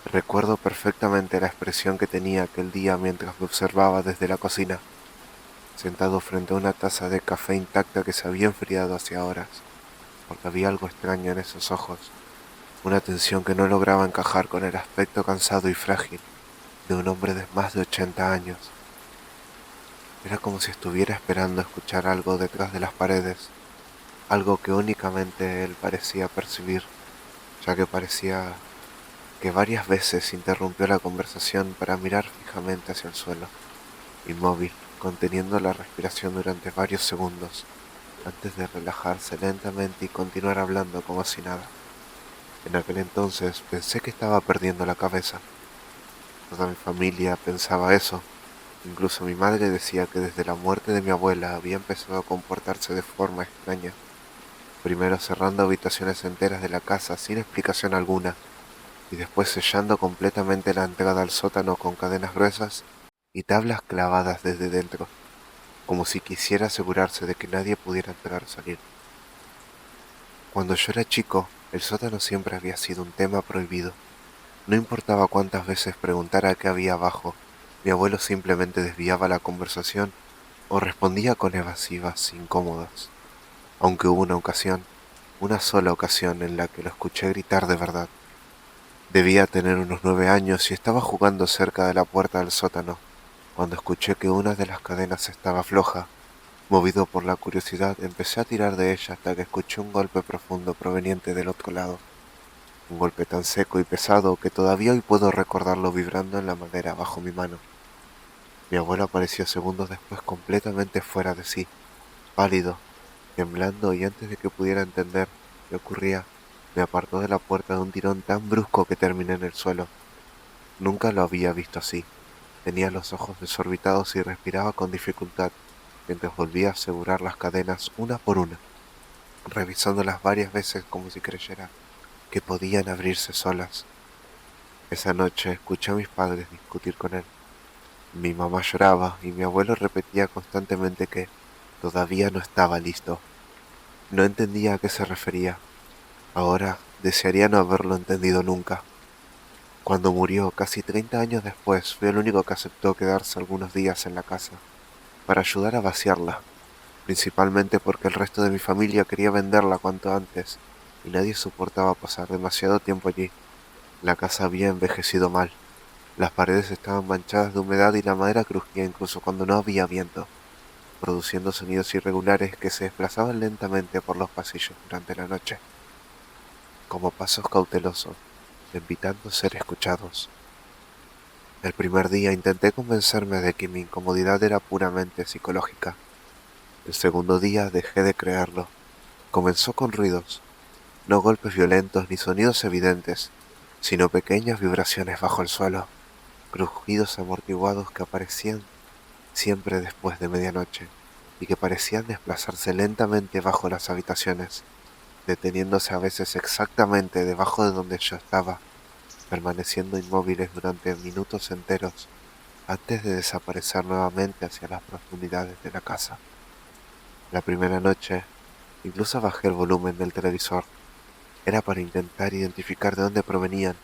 Speaker 1: Recuerdo perfectamente la expresión que tenía aquel día mientras me observaba desde la cocina, sentado frente a una taza de café intacta que se había enfriado hacía horas, porque había algo extraño en esos ojos, una tensión que no lograba encajar con el aspecto cansado y frágil de un hombre de más de 80 años. Era como si estuviera esperando escuchar algo detrás de las paredes, algo que únicamente él parecía percibir, ya que parecía que varias veces interrumpió la conversación para mirar fijamente hacia el suelo, inmóvil, conteniendo la respiración durante varios segundos, antes de relajarse lentamente y continuar hablando como si nada. En aquel entonces pensé que estaba perdiendo la cabeza. Toda mi familia pensaba eso. Incluso mi madre decía que desde la muerte de mi abuela había empezado a comportarse de forma extraña, primero cerrando habitaciones enteras de la casa sin explicación alguna, y después sellando completamente la entrada al sótano con cadenas gruesas y tablas clavadas desde dentro, como si quisiera asegurarse de que nadie pudiera entrar o salir. Cuando yo era chico, el sótano siempre había sido un tema prohibido. No importaba cuántas veces preguntara qué había abajo, mi abuelo simplemente desviaba la conversación o respondía con evasivas incómodas, aunque hubo una sola ocasión en la que lo escuché gritar de verdad. Debía tener unos 9 años y estaba jugando cerca de la puerta del sótano, cuando escuché que una de las cadenas estaba floja. Movido por la curiosidad, empecé a tirar de ella hasta que escuché un golpe profundo proveniente del otro lado. Un golpe tan seco y pesado que todavía hoy puedo recordarlo vibrando en la madera bajo mi mano. Mi abuelo apareció segundos después completamente fuera de sí, pálido, temblando, y antes de que pudiera entender qué ocurría, me apartó de la puerta de un tirón tan brusco que terminé en el suelo. Nunca lo había visto así. Tenía los ojos desorbitados y respiraba con dificultad, mientras volvía a asegurar las cadenas una por una, revisándolas varias veces como si creyera que podían abrirse solas. Esa noche escuché a mis padres discutir con él. Mi mamá lloraba y mi abuelo repetía constantemente que todavía no estaba listo. No entendía a qué se refería. Ahora desearía no haberlo entendido nunca. Cuando murió, casi 30 años después, fui el único que aceptó quedarse algunos días en la casa, para ayudar a vaciarla, principalmente porque el resto de mi familia quería venderla cuanto antes, y nadie soportaba pasar demasiado tiempo allí. La casa había envejecido mal. Las paredes estaban manchadas de humedad y la madera crujía incluso cuando no había viento, produciendo sonidos irregulares que se desplazaban lentamente por los pasillos durante la noche, como pasos cautelosos, invitando a ser escuchados. El primer día intenté convencerme de que mi incomodidad era puramente psicológica. El segundo día dejé de creerlo. Comenzó con ruidos, no golpes violentos ni sonidos evidentes, sino pequeñas vibraciones bajo el suelo, crujidos amortiguados que aparecían siempre después de medianoche, y que parecían desplazarse lentamente bajo las habitaciones, deteniéndose a veces exactamente debajo de donde yo estaba, permaneciendo inmóviles durante minutos enteros antes de desaparecer nuevamente hacia las profundidades de la casa. La primera noche Incluso bajé el volumen del televisor. Era para intentar identificar de dónde provenían,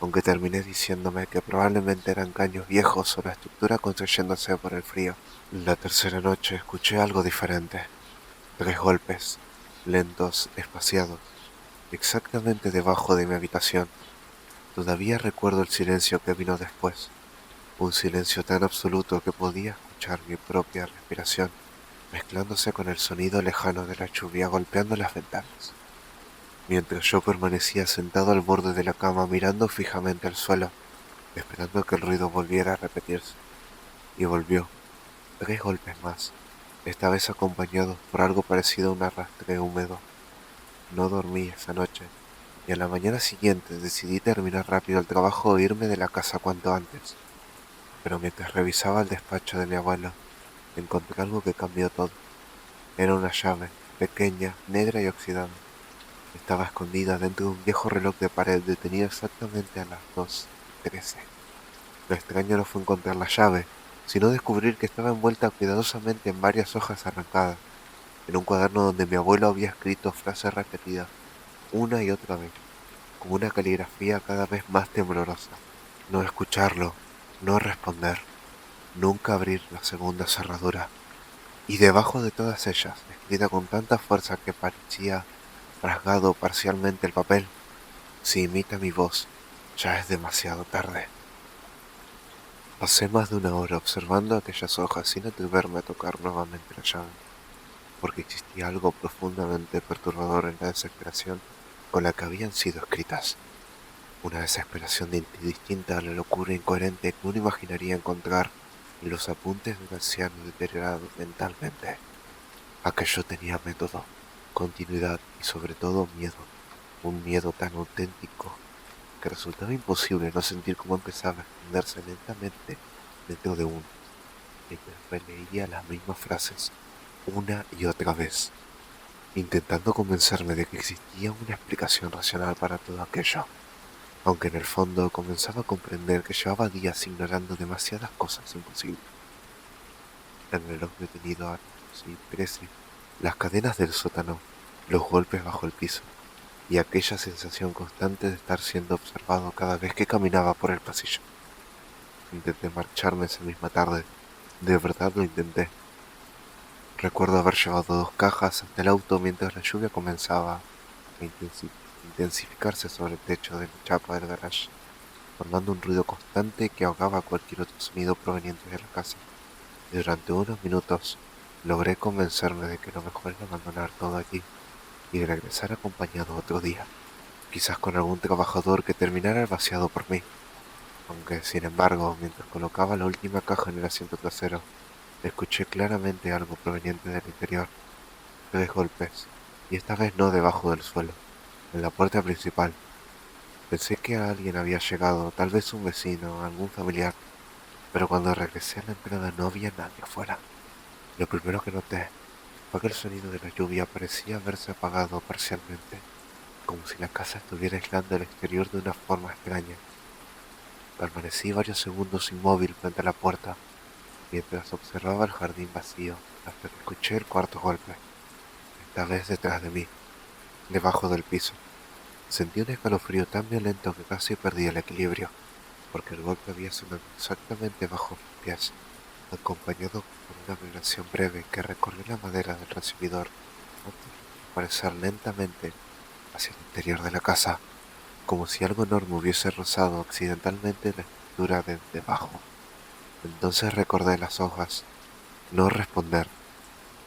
Speaker 1: aunque terminé diciéndome que probablemente eran caños viejos o la estructura construyéndose por el frío. La tercera noche escuché algo diferente. 3 golpes, lentos, espaciados, exactamente debajo de mi habitación. Todavía recuerdo el silencio que vino después, un silencio tan absoluto que podía escuchar mi propia respiración, mezclándose con el sonido lejano de la lluvia golpeando las ventanas. Mientras yo permanecía sentado al borde de la cama mirando fijamente al suelo, esperando que el ruido volviera a repetirse. Y volvió, 3 golpes más, esta vez acompañados por algo parecido a un arrastre húmedo. No dormí esa noche, y a la mañana siguiente decidí terminar rápido el trabajo e irme de la casa cuanto antes. Pero mientras revisaba el despacho de mi abuelo, encontré algo que cambió todo. Era una llave, pequeña, negra y oxidada. Estaba escondida dentro de un viejo reloj de pared detenido exactamente a las 2:13. Lo extraño no fue encontrar la llave, sino descubrir que estaba envuelta cuidadosamente en varias hojas arrancadas, en un cuaderno donde mi abuelo había escrito frases repetidas, una y otra vez, con una caligrafía cada vez más temblorosa. No escucharlo, no responder, nunca abrir la segunda cerradura. Y debajo de todas ellas, escrita con tanta fuerza que parecía rasgado parcialmente el papel, si imita mi voz, ya es demasiado tarde. Pasé más de una hora observando aquellas hojas sin atreverme a tocar nuevamente la llave, porque existía algo profundamente perturbador en la desesperación con la que habían sido escritas. Una desesperación distinta a la locura incoherente que uno imaginaría encontrar en los apuntes de un anciano deteriorado mentalmente. Aquello tenía método, continuidad y sobre todo miedo. Un miedo tan auténtico que resultaba imposible no sentir cómo empezaba a extenderse lentamente dentro de uno, mientras releía las mismas frases una y otra vez, intentando convencerme de que existía una explicación racional para todo aquello, aunque en el fondo comenzaba a comprender que llevaba días ignorando demasiadas cosas imposibles. El reloj detenido a las 2:13, las cadenas del sótano, los golpes bajo el piso, y aquella sensación constante de estar siendo observado cada vez que caminaba por el pasillo. Intenté marcharme esa misma tarde, de verdad lo intenté. Recuerdo haber llevado 2 cajas hasta el auto mientras la lluvia comenzaba a intensificarse sobre el techo de la chapa del garage, formando un ruido constante que ahogaba cualquier otro sonido proveniente de la casa. Y durante unos minutos logré convencerme de que lo mejor era abandonar todo allí y regresar acompañado otro día, quizás con algún trabajador que terminara el vaciado por mí. Aunque, sin embargo, mientras colocaba la última caja en el asiento trasero, escuché claramente algo proveniente del interior. 3 golpes, y esta vez no debajo del suelo, en la puerta principal. Pensé que alguien había llegado, tal vez un vecino o algún familiar, pero cuando regresé a la entrada no había nadie afuera. Lo primero que noté fue que el sonido de la lluvia parecía haberse apagado parcialmente, como si la casa estuviera aislando el exterior de una forma extraña. Permanecí varios segundos inmóvil frente a la puerta, mientras observaba el jardín vacío, hasta que escuché el cuarto golpe, esta vez detrás de mí, debajo del piso. Sentí un escalofrío tan violento que casi perdí el equilibrio, porque el golpe había sonado exactamente bajo mis pies, acompañado por una vibración breve que recorrió la madera del recibidor antes de desaparecer lentamente hacia el interior de la casa, como si algo enorme hubiese rozado accidentalmente la estructura de debajo. Entonces recordé las hojas, no responder,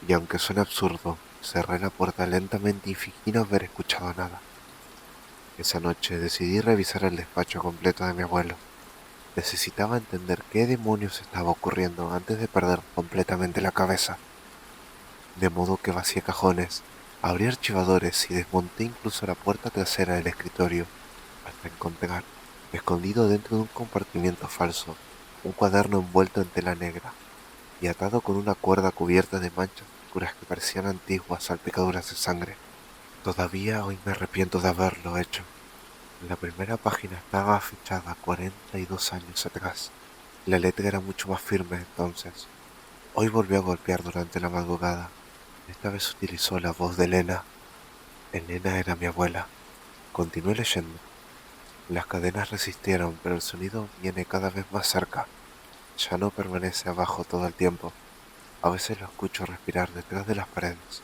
Speaker 1: y aunque suene absurdo, cerré la puerta lentamente y fingí no haber escuchado nada. Esa noche decidí revisar el despacho completo de mi abuelo. Necesitaba entender qué demonios estaba ocurriendo antes de perder completamente la cabeza. De modo que vacié cajones, abrí archivadores y desmonté incluso la puerta trasera del escritorio, hasta encontrar, escondido dentro de un compartimiento falso, un cuaderno envuelto en tela negra y atado con una cuerda cubierta de manchas oscuras que parecían antiguas salpicaduras de sangre. Todavía hoy me arrepiento de haberlo hecho. La primera página estaba fechada 42 años atrás. La letra era mucho más firme entonces. Hoy volvió a golpear durante la madrugada, Esta vez utilizó la voz de Elena. Elena era mi abuela. Continué leyendo. Las cadenas resistieron, pero el sonido viene cada vez más cerca. Ya no permanece abajo todo el tiempo. A veces lo escucho respirar detrás de las paredes.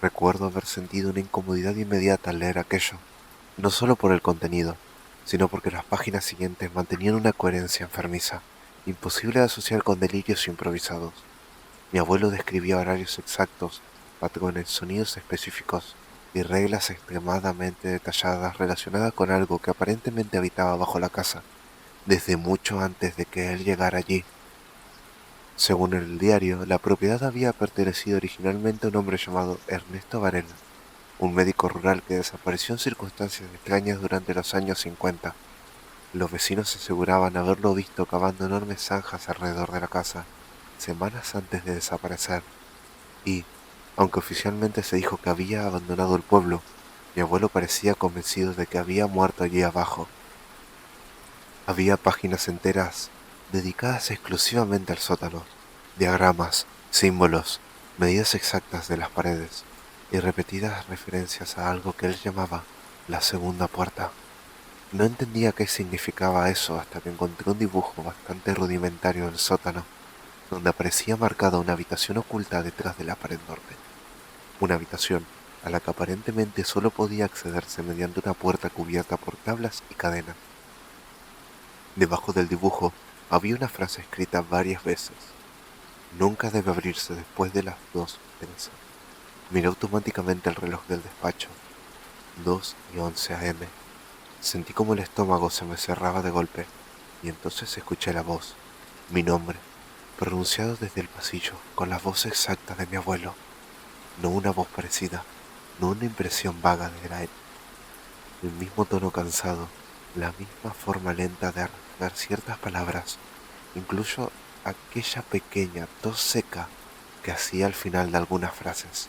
Speaker 1: Recuerdo haber sentido una incomodidad inmediata al leer aquello, no solo por el contenido, sino porque las páginas siguientes mantenían una coherencia enfermiza, imposible de asociar con delirios improvisados. Mi abuelo describía horarios exactos, patrones, sonidos específicos y reglas extremadamente detalladas relacionadas con algo que aparentemente habitaba bajo la casa, desde mucho antes de que él llegara allí. Según el diario, la propiedad había pertenecido originalmente a un hombre llamado Ernesto Varela, un médico rural que desapareció en circunstancias extrañas durante los años 50. Los vecinos aseguraban haberlo visto cavando enormes zanjas alrededor de la casa, semanas antes de desaparecer, y, aunque oficialmente se dijo que había abandonado el pueblo, mi abuelo parecía convencido de que había muerto allí abajo. Había páginas enteras dedicadas exclusivamente al sótano, diagramas, símbolos, medidas exactas de las paredes y repetidas referencias a algo que él llamaba la segunda puerta. No entendía qué significaba eso hasta que encontré un dibujo bastante rudimentario del sótano, donde aparecía marcada una habitación oculta detrás de la pared norte. Una habitación a la que aparentemente solo podía accederse mediante una puerta cubierta por tablas y cadenas. Debajo del dibujo había una frase escrita varias veces. Nunca debe abrirse después de las 2:13. Miré automáticamente el reloj del despacho. 2:11 a.m. Sentí como el estómago se me cerraba de golpe, y entonces escuché la voz, mi nombre, pronunciado desde el pasillo, con la voz exacta de mi abuelo. No una voz parecida, no una impresión vaga de era él. El mismo tono cansado, la misma forma lenta de arrancar ciertas palabras, incluso aquella pequeña tos seca que hacía al final de algunas frases.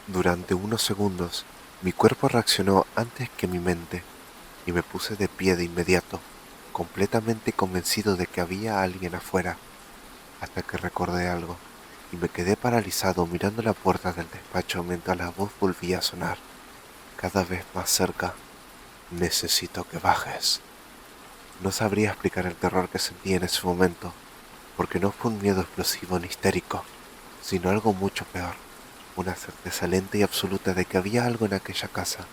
Speaker 1: Durante unos segundos, mi cuerpo reaccionó antes que mi mente, y me puse de pie de inmediato, completamente convencido de que había alguien afuera, hasta que recordé algo, y me quedé paralizado mirando la puerta del despacho mientras la voz volvía a sonar, cada vez más cerca. Necesito que bajes. No sabría explicar el terror que sentí en ese momento, porque no fue un miedo explosivo ni histérico, sino algo mucho peor, una certeza lenta y absoluta de que había algo en aquella casa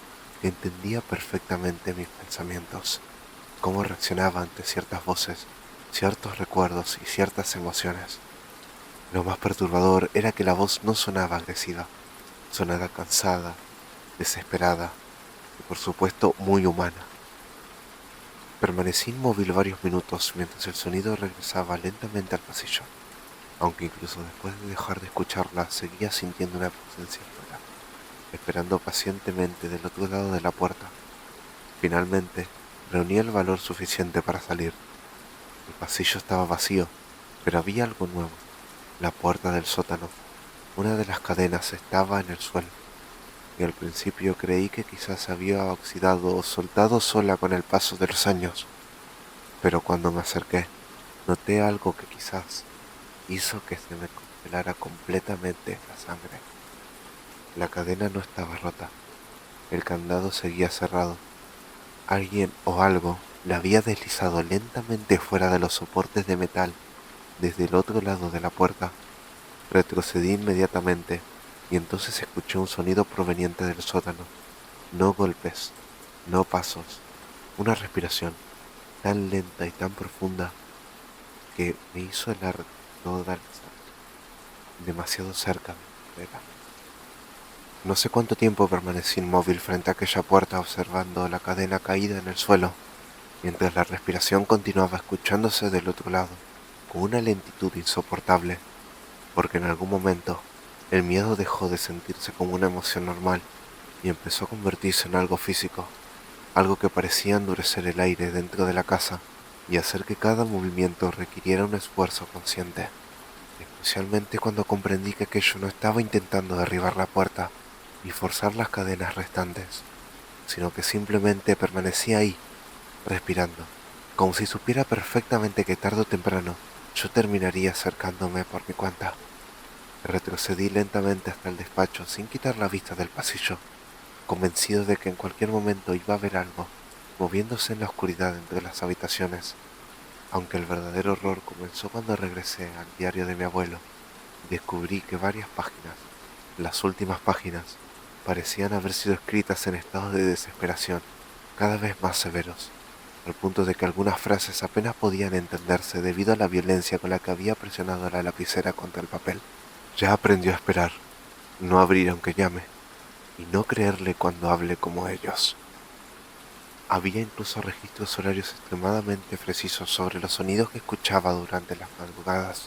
Speaker 1: que entendía perfectamente mis pensamientos, cómo reaccionaba ante ciertas voces, ciertos recuerdos y ciertas emociones. Lo más perturbador era que la voz no sonaba agresiva, sonaba cansada, desesperada y por supuesto muy humana. Permanecí inmóvil varios minutos mientras el sonido regresaba lentamente al pasillo, aunque incluso después de dejar de escucharla seguía sintiendo una presencia afuera, esperando pacientemente del otro lado de la puerta. Finalmente, reuní el valor suficiente para salir. El pasillo estaba vacío, pero había algo nuevo. La puerta del sótano. Una de las cadenas estaba en el suelo, y al principio creí que quizás se había oxidado o soltado sola con el paso de los años, pero cuando me acerqué, noté algo que quizás hizo que se me congelara completamente la sangre. La cadena no estaba rota, el candado seguía cerrado. Alguien o algo la había deslizado lentamente fuera de los soportes de metal desde el otro lado de la puerta. Retrocedí inmediatamente y entonces escuché un sonido proveniente del sótano. No golpes, no pasos, una respiración tan lenta y tan profunda que me hizo helar toda la sangre, demasiado cerca de mi cadera. No sé cuánto tiempo permanecí inmóvil frente a aquella puerta observando la cadena caída en el suelo, mientras la respiración continuaba escuchándose del otro lado, con una lentitud insoportable, porque en algún momento el miedo dejó de sentirse como una emoción normal y empezó a convertirse en algo físico, algo que parecía endurecer el aire dentro de la casa y hacer que cada movimiento requiriera un esfuerzo consciente, especialmente cuando comprendí que aquello no estaba intentando derribar la puerta ni forzar las cadenas restantes, sino que simplemente permanecía ahí, respirando, como si supiera perfectamente que tarde o temprano yo terminaría acercándome por mi cuenta. Retrocedí lentamente hasta el despacho sin quitar la vista del pasillo, convencido de que en cualquier momento iba a ver algo moviéndose en la oscuridad entre las habitaciones, aunque el verdadero horror comenzó cuando regresé al diario de mi abuelo y descubrí que varias páginas, las últimas páginas, parecían haber sido escritas en estados de desesperación cada vez más severos, al punto de que algunas frases apenas podían entenderse debido a la violencia con la que había presionado la lapicera contra el papel. Ya aprendió a esperar, no abrir aunque llame, y no creerle cuando hable como ellos. Había incluso registros horarios extremadamente precisos sobre los sonidos que escuchaba durante las madrugadas,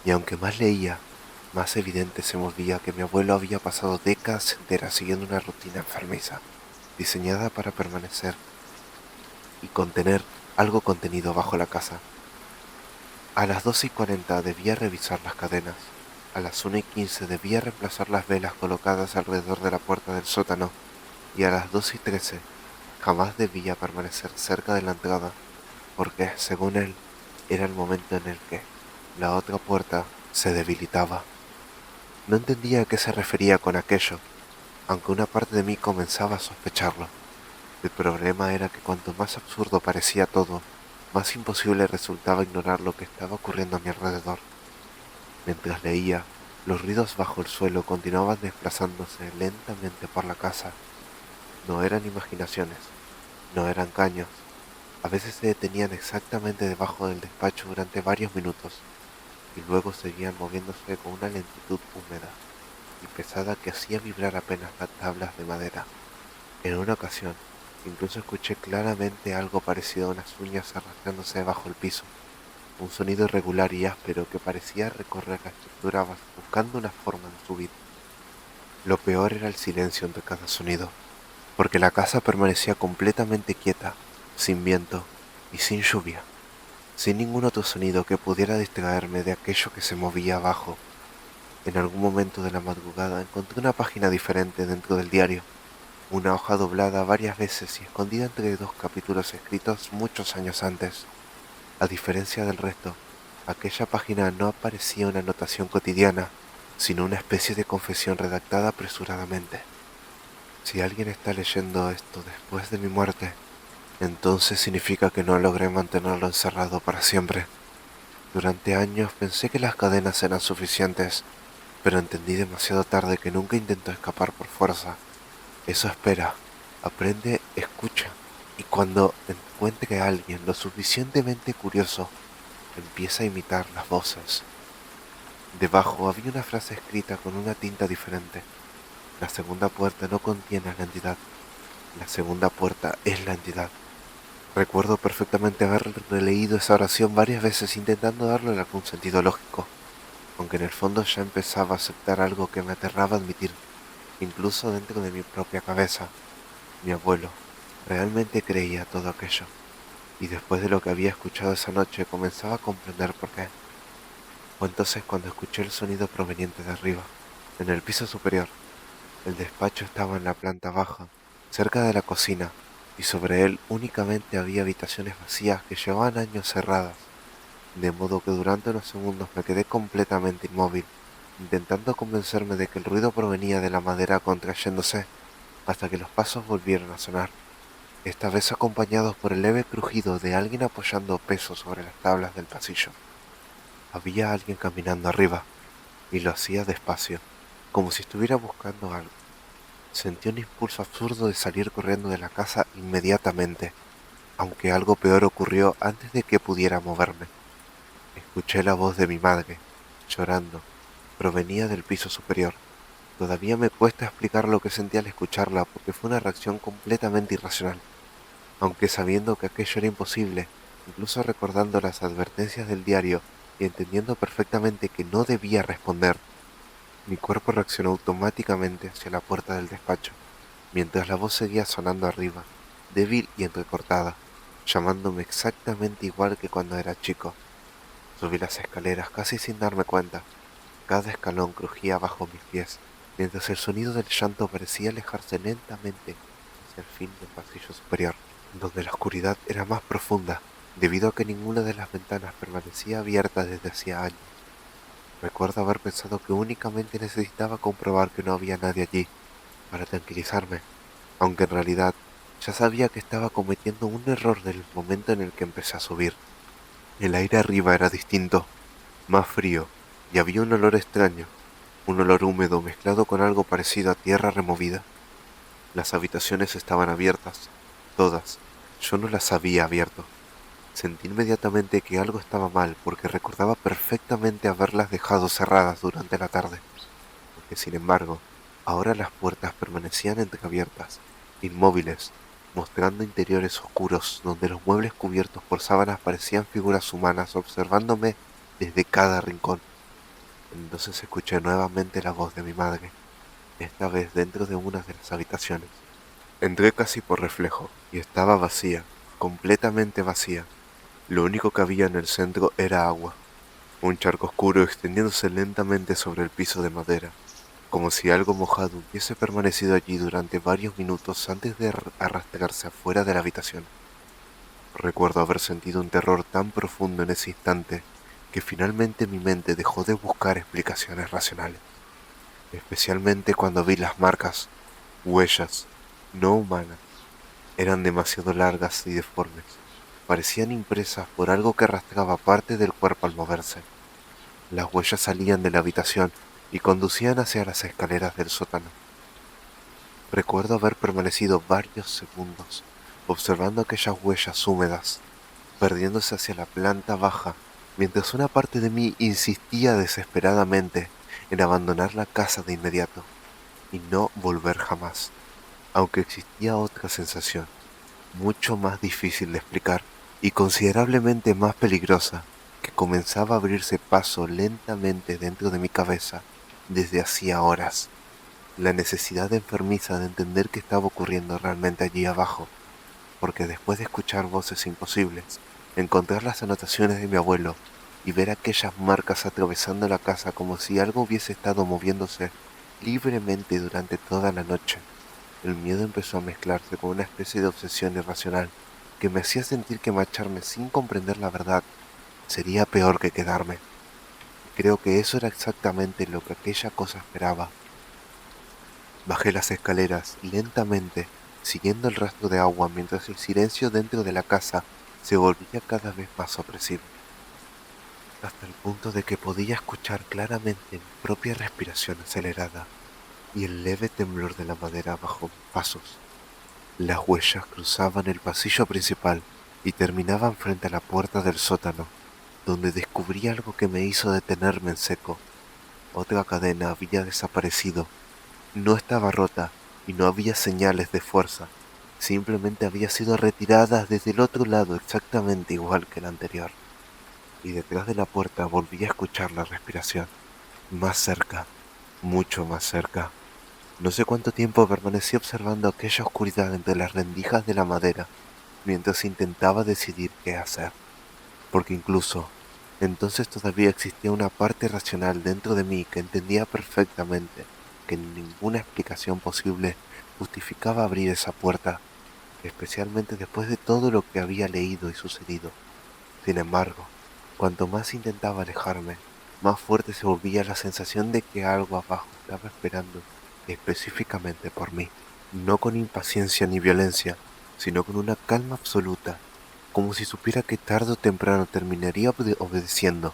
Speaker 1: y aunque más leía, más evidente se volvía que mi abuelo había pasado décadas enteras siguiendo una rutina enfermiza, diseñada para permanecer y contener algo contenido bajo la casa. A las 12:40 debía revisar las cadenas, a las 1:15 debía reemplazar las velas colocadas alrededor de la puerta del sótano, y a las 2:13 jamás debía permanecer cerca de la entrada, porque, según él, era el momento en el que la otra puerta se debilitaba. No entendía a qué se refería con aquello, aunque una parte de mí comenzaba a sospecharlo. El problema era que cuanto más absurdo parecía todo, más imposible resultaba ignorar lo que estaba ocurriendo a mi alrededor. Mientras leía, los ruidos bajo el suelo continuaban desplazándose lentamente por la casa. No eran imaginaciones, no eran caños. A veces se detenían exactamente debajo del despacho durante varios minutos y luego seguían moviéndose con una lentitud húmeda y pesada que hacía vibrar apenas las tablas de madera. En una ocasión, incluso escuché claramente algo parecido a unas uñas arrastrándose bajo el piso, un sonido irregular y áspero que parecía recorrer la estructura buscando una forma de subir. Lo peor era el silencio entre cada sonido, porque la casa permanecía completamente quieta, sin viento y sin lluvia, sin ningún otro sonido que pudiera distraerme de aquello que se movía abajo. En algún momento de la madrugada encontré una página diferente dentro del diario, una hoja doblada varias veces y escondida entre dos capítulos escritos muchos años antes. A diferencia del resto, aquella página no parecía una anotación cotidiana, sino una especie de confesión redactada apresuradamente. Si alguien está leyendo esto después de mi muerte, entonces significa que no logré mantenerlo encerrado para siempre. Durante años pensé que las cadenas eran suficientes, pero entendí demasiado tarde que nunca intentó escapar por fuerza. Eso espera, aprende, escucha, y cuando encuentre a alguien lo suficientemente curioso, empieza a imitar las voces. Debajo había una frase escrita con una tinta diferente. La segunda puerta no contiene a la entidad. La segunda puerta es la entidad. Recuerdo perfectamente haber releído esa oración varias veces intentando darle algún sentido lógico, aunque en el fondo ya empezaba a aceptar algo que me aterraba admitir, incluso dentro de mi propia cabeza. Mi abuelo realmente creía todo aquello, y después de lo que había escuchado esa noche comenzaba a comprender por qué. Fue entonces cuando escuché el sonido proveniente de arriba, en el piso superior. El despacho estaba en la planta baja, cerca de la cocina, y sobre él únicamente había habitaciones vacías que llevaban años cerradas, de modo que durante unos segundos me quedé completamente inmóvil, intentando convencerme de que el ruido provenía de la madera contrayéndose, hasta que los pasos volvieron a sonar, esta vez acompañados por el leve crujido de alguien apoyando peso sobre las tablas del pasillo. Había alguien caminando arriba, y lo hacía despacio, como si estuviera buscando algo. Sentí un impulso absurdo de salir corriendo de la casa inmediatamente, aunque algo peor ocurrió antes de que pudiera moverme. Escuché la voz de mi madre, llorando. Provenía del piso superior. Todavía me cuesta explicar lo que sentí al escucharla porque fue una reacción completamente irracional. Aunque sabiendo que aquello era imposible, incluso recordando las advertencias del diario y entendiendo perfectamente que no debía responder, mi cuerpo reaccionó automáticamente hacia la puerta del despacho, mientras la voz seguía sonando arriba, débil y entrecortada, llamándome exactamente igual que cuando era chico. Subí las escaleras casi sin darme cuenta. Cada escalón crujía bajo mis pies, mientras el sonido del llanto parecía alejarse lentamente hacia el fin del pasillo superior, donde la oscuridad era más profunda, debido a que ninguna de las ventanas permanecía abierta desde hacía años. Recuerdo haber pensado que únicamente necesitaba comprobar que no había nadie allí para tranquilizarme, aunque en realidad ya sabía que estaba cometiendo un error desde el momento en el que empecé a subir. El aire arriba era distinto, más frío, y había un olor extraño, un olor húmedo mezclado con algo parecido a tierra removida. Las habitaciones estaban abiertas, todas. Yo no las había abierto. Sentí inmediatamente que algo estaba mal porque recordaba perfectamente haberlas dejado cerradas durante la tarde, aunque sin embargo, ahora las puertas permanecían entreabiertas, inmóviles, mostrando interiores oscuros donde los muebles cubiertos por sábanas parecían figuras humanas observándome desde cada rincón. Entonces escuché nuevamente la voz de mi madre, esta vez dentro de una de las habitaciones. Entré casi por reflejo y estaba vacía, completamente vacía. Lo único que había en el centro era agua, un charco oscuro extendiéndose lentamente sobre el piso de madera, como si algo mojado hubiese permanecido allí durante varios minutos antes de arrastrarse afuera de la habitación. Recuerdo haber sentido un terror tan profundo en ese instante que finalmente mi mente dejó de buscar explicaciones racionales, especialmente cuando vi las marcas, huellas, no humanas, eran demasiado largas y deformes, parecían impresas por algo que arrastraba parte del cuerpo al moverse. Las huellas salían de la habitación y conducían hacia las escaleras del sótano. Recuerdo haber permanecido varios segundos observando aquellas huellas húmedas, perdiéndose hacia la planta baja, mientras una parte de mí insistía desesperadamente en abandonar la casa de inmediato y no volver jamás, aunque existía otra sensación, mucho más difícil de explicar y considerablemente más peligrosa, que comenzaba a abrirse paso lentamente dentro de mi cabeza desde hacía horas. La necesidad enfermiza de entender qué estaba ocurriendo realmente allí abajo, porque después de escuchar voces imposibles, encontrar las anotaciones de mi abuelo y ver aquellas marcas atravesando la casa como si algo hubiese estado moviéndose libremente durante toda la noche, el miedo empezó a mezclarse con una especie de obsesión irracional que me hacía sentir que marcharme sin comprender la verdad sería peor que quedarme. Y creo que eso era exactamente lo que aquella cosa esperaba. Bajé las escaleras lentamente, siguiendo el rastro de agua mientras el silencio dentro de la casa se volvía cada vez más opresivo, hasta el punto de que podía escuchar claramente mi propia respiración acelerada y el leve temblor de la madera bajo mis pasos. Las huellas cruzaban el pasillo principal y terminaban frente a la puerta del sótano, donde descubrí algo que me hizo detenerme en seco. Otra cadena había desaparecido. No estaba rota y no había señales de fuerza. Simplemente había sido retirada desde el otro lado exactamente igual que la anterior. Y detrás de la puerta volví a escuchar la respiración. Más cerca, mucho más cerca. No sé cuánto tiempo permanecí observando aquella oscuridad entre las rendijas de la madera mientras intentaba decidir qué hacer, porque incluso entonces todavía existía una parte racional dentro de mí que entendía perfectamente que ninguna explicación posible justificaba abrir esa puerta, especialmente después de todo lo que había leído y sucedido. Sin embargo, cuanto más intentaba alejarme, más fuerte se volvía la sensación de que algo abajo estaba esperando específicamente por mí, no con impaciencia ni violencia, sino con una calma absoluta, como si supiera que tarde o temprano terminaría obedeciendo.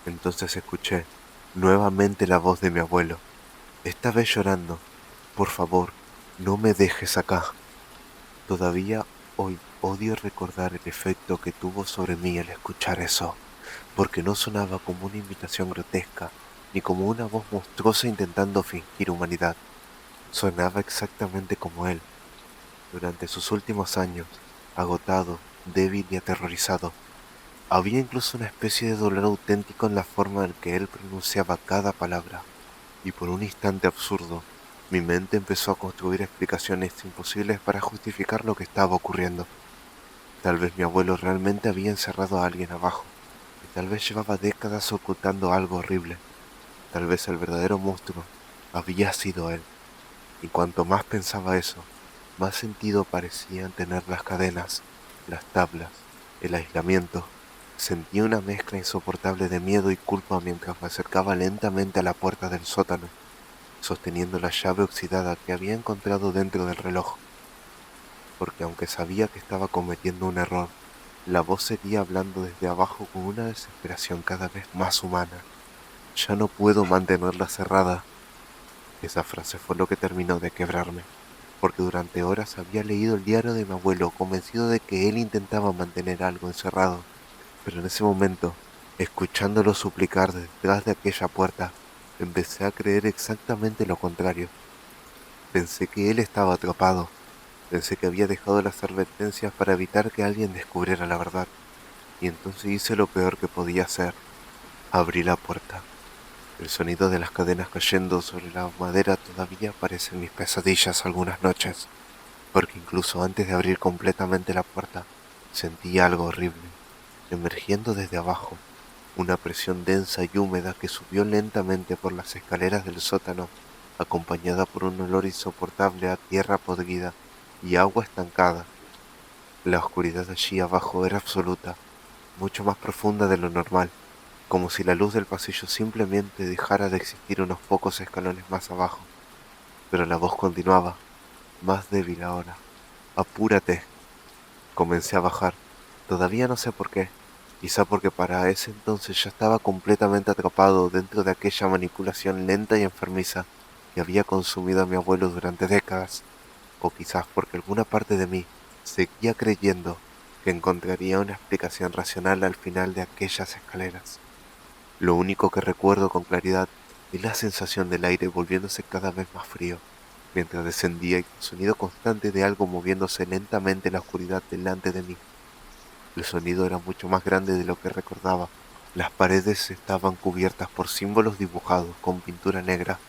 Speaker 1: Entonces escuché nuevamente la voz de mi abuelo, esta vez llorando: por favor, no me dejes acá. Todavía hoy odio recordar el efecto que tuvo sobre mí al escuchar eso, porque no sonaba como una invitación grotesca, ni como una voz monstruosa intentando fingir humanidad. Sonaba exactamente como él, durante sus últimos años, agotado, débil y aterrorizado. Había incluso una especie de dolor auténtico en la forma en que él pronunciaba cada palabra, y por un instante absurdo, mi mente empezó a construir explicaciones imposibles para justificar lo que estaba ocurriendo. Tal vez mi abuelo realmente había encerrado a alguien abajo, y tal vez llevaba décadas ocultando algo horrible. Tal vez el verdadero monstruo había sido él. Y cuanto más pensaba eso, más sentido parecían tener las cadenas, las tablas, el aislamiento. Sentía una mezcla insoportable de miedo y culpa mientras me acercaba lentamente a la puerta del sótano, sosteniendo la llave oxidada que había encontrado dentro del reloj, porque aunque sabía que estaba cometiendo un error, la voz seguía hablando desde abajo con una desesperación cada vez más humana. Ya no puedo mantenerla cerrada. Esa frase fue lo que terminó de quebrarme, porque durante horas había leído el diario de mi abuelo convencido de que él intentaba mantener algo encerrado, pero en ese momento, escuchándolo suplicar detrás de aquella puerta, empecé a creer exactamente lo contrario. Pensé que él estaba atrapado, pensé que había dejado las advertencias para evitar que alguien descubriera la verdad, y entonces hice lo peor que podía hacer, abrí la puerta. El sonido de las cadenas cayendo sobre la madera todavía aparece en mis pesadillas algunas noches, porque incluso antes de abrir completamente la puerta, sentí algo horrible, emergiendo desde abajo, una presión densa y húmeda que subió lentamente por las escaleras del sótano, acompañada por un olor insoportable a tierra podrida y agua estancada. La oscuridad allí abajo era absoluta, mucho más profunda de lo normal, como si la luz del pasillo simplemente dejara de existir unos pocos escalones más abajo. Pero la voz continuaba, más débil ahora. Apúrate. Comencé a bajar. Todavía no sé por qué. Quizá porque para ese entonces ya estaba completamente atrapado dentro de aquella manipulación lenta y enfermiza que había consumido a mi abuelo durante décadas. O quizás porque alguna parte de mí seguía creyendo que encontraría una explicación racional al final de aquellas escaleras. Lo único que recuerdo con claridad es la sensación del aire volviéndose cada vez más frío, mientras descendía y el sonido constante de algo moviéndose lentamente en la oscuridad delante de mí. El sonido era mucho más grande de lo que recordaba. Las paredes estaban cubiertas por símbolos dibujados con pintura negra,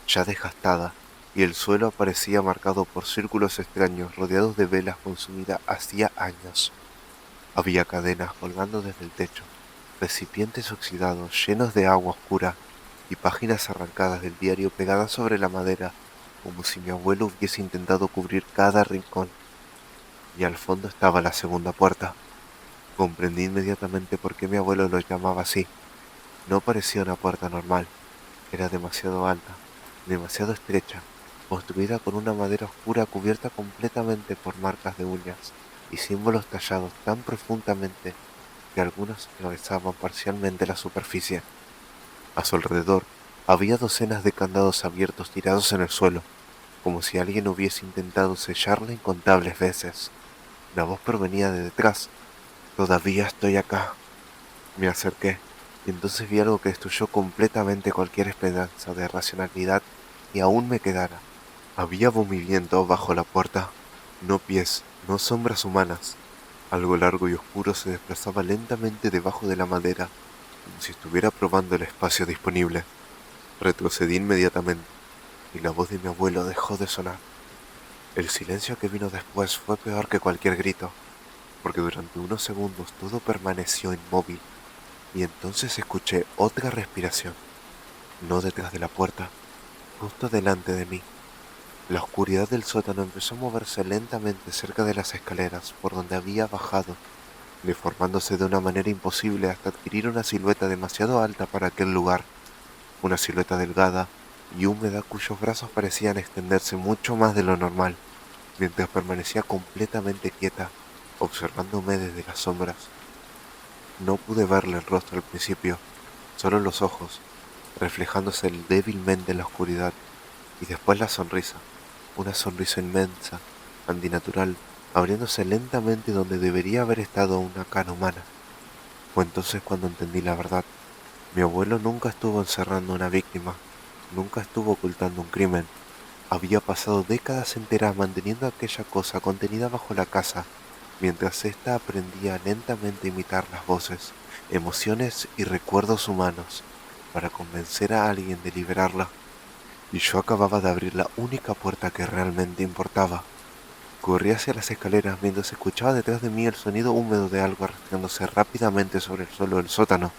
Speaker 1: ya desgastada, y el suelo aparecía marcado por círculos extraños rodeados de velas consumidas hacía años. Había cadenas colgando desde el techo, recipientes oxidados llenos de agua oscura y páginas arrancadas del diario pegadas sobre la madera, como si mi abuelo hubiese intentado cubrir cada rincón. Y al fondo estaba la segunda puerta. Comprendí inmediatamente por qué mi abuelo lo llamaba así. No parecía una puerta normal, era demasiado alta, demasiado estrecha, construida con una madera oscura cubierta completamente por marcas de uñas y símbolos tallados tan profundamente que algunos atravesaban parcialmente la superficie. A su alrededor había docenas de candados abiertos tirados en el suelo, como si alguien hubiese intentado sellarla incontables veces. La voz provenía de detrás. Todavía estoy acá. Me acerqué, y entonces vi algo que destruyó completamente cualquier esperanza de racionalidad que aún me quedara. Había movimiento bajo la puerta, no pies, no sombras humanas. Algo largo y oscuro se desplazaba lentamente debajo de la madera, como si estuviera probando el espacio disponible. Retrocedí inmediatamente, y la voz de mi abuelo dejó de sonar. El silencio que vino después fue peor que cualquier grito, porque durante unos segundos todo permaneció inmóvil, y entonces escuché otra respiración, no detrás de la puerta, justo delante de mí. La oscuridad del sótano empezó a moverse lentamente cerca de las escaleras por donde había bajado, deformándose de una manera imposible hasta adquirir una silueta demasiado alta para aquel lugar, una silueta delgada y húmeda cuyos brazos parecían extenderse mucho más de lo normal, mientras permanecía completamente quieta, observándome desde las sombras. No pude verle el rostro al principio, solo los ojos, reflejándose débilmente en la oscuridad, y después la sonrisa, una sonrisa inmensa, antinatural, abriéndose lentamente donde debería haber estado una cara humana. Fue entonces cuando entendí la verdad. Mi abuelo nunca estuvo encerrando a una víctima, nunca estuvo ocultando un crimen. Había pasado décadas enteras manteniendo aquella cosa contenida bajo la casa, mientras ésta aprendía lentamente a imitar las voces, emociones y recuerdos humanos, para convencer a alguien de liberarla. Y yo acababa de abrir la única puerta que realmente importaba. Corrí hacia las escaleras mientras escuchaba detrás de mí el sonido húmedo de algo arrastrándose rápidamente sobre el suelo del sótano,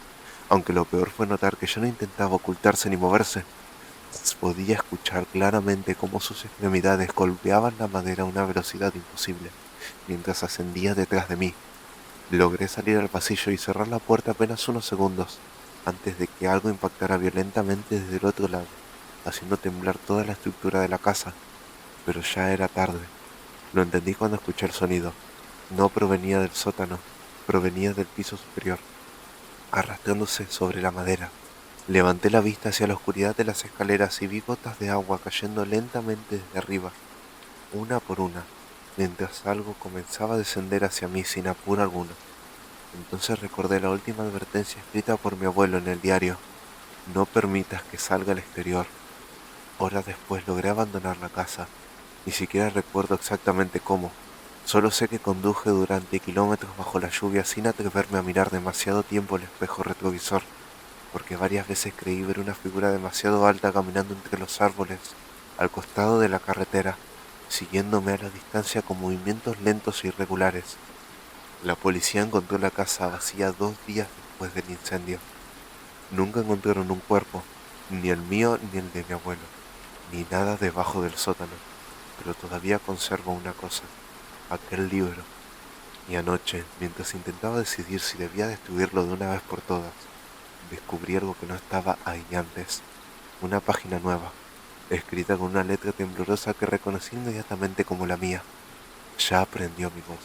Speaker 1: aunque lo peor fue notar que ya no intentaba ocultarse ni moverse. Podía escuchar claramente cómo sus extremidades golpeaban la madera a una velocidad imposible, mientras ascendía detrás de mí. Logré salir al pasillo y cerrar la puerta apenas unos segundos, antes de que algo impactara violentamente desde el otro lado, haciendo temblar toda la estructura de la casa, pero ya era tarde. Lo entendí cuando escuché el sonido. No provenía del sótano, provenía del piso superior, arrastrándose sobre la madera. Levanté la vista hacia la oscuridad de las escaleras y vi gotas de agua cayendo lentamente desde arriba, una por una, mientras algo comenzaba a descender hacia mí sin apuro alguno. Entonces recordé la última advertencia escrita por mi abuelo en el diario: no permitas que salga al exterior. Horas después logré abandonar la casa. Ni siquiera recuerdo exactamente cómo. Solo sé que conduje durante kilómetros bajo la lluvia sin atreverme a mirar demasiado tiempo el espejo retrovisor, porque varias veces creí ver una figura demasiado alta caminando entre los árboles, al costado de la carretera, siguiéndome a la distancia con movimientos lentos e irregulares. La policía encontró la casa vacía 2 días después del incendio. Nunca encontraron un cuerpo, ni el mío ni el de mi abuelo, ni nada debajo del sótano, pero todavía conservo una cosa: aquel libro. Y anoche, mientras intentaba decidir si debía destruirlo de una vez por todas, descubrí algo que no estaba ahí antes: una página nueva, escrita con una letra temblorosa que reconocí inmediatamente como la mía. Ya aprendió mi voz.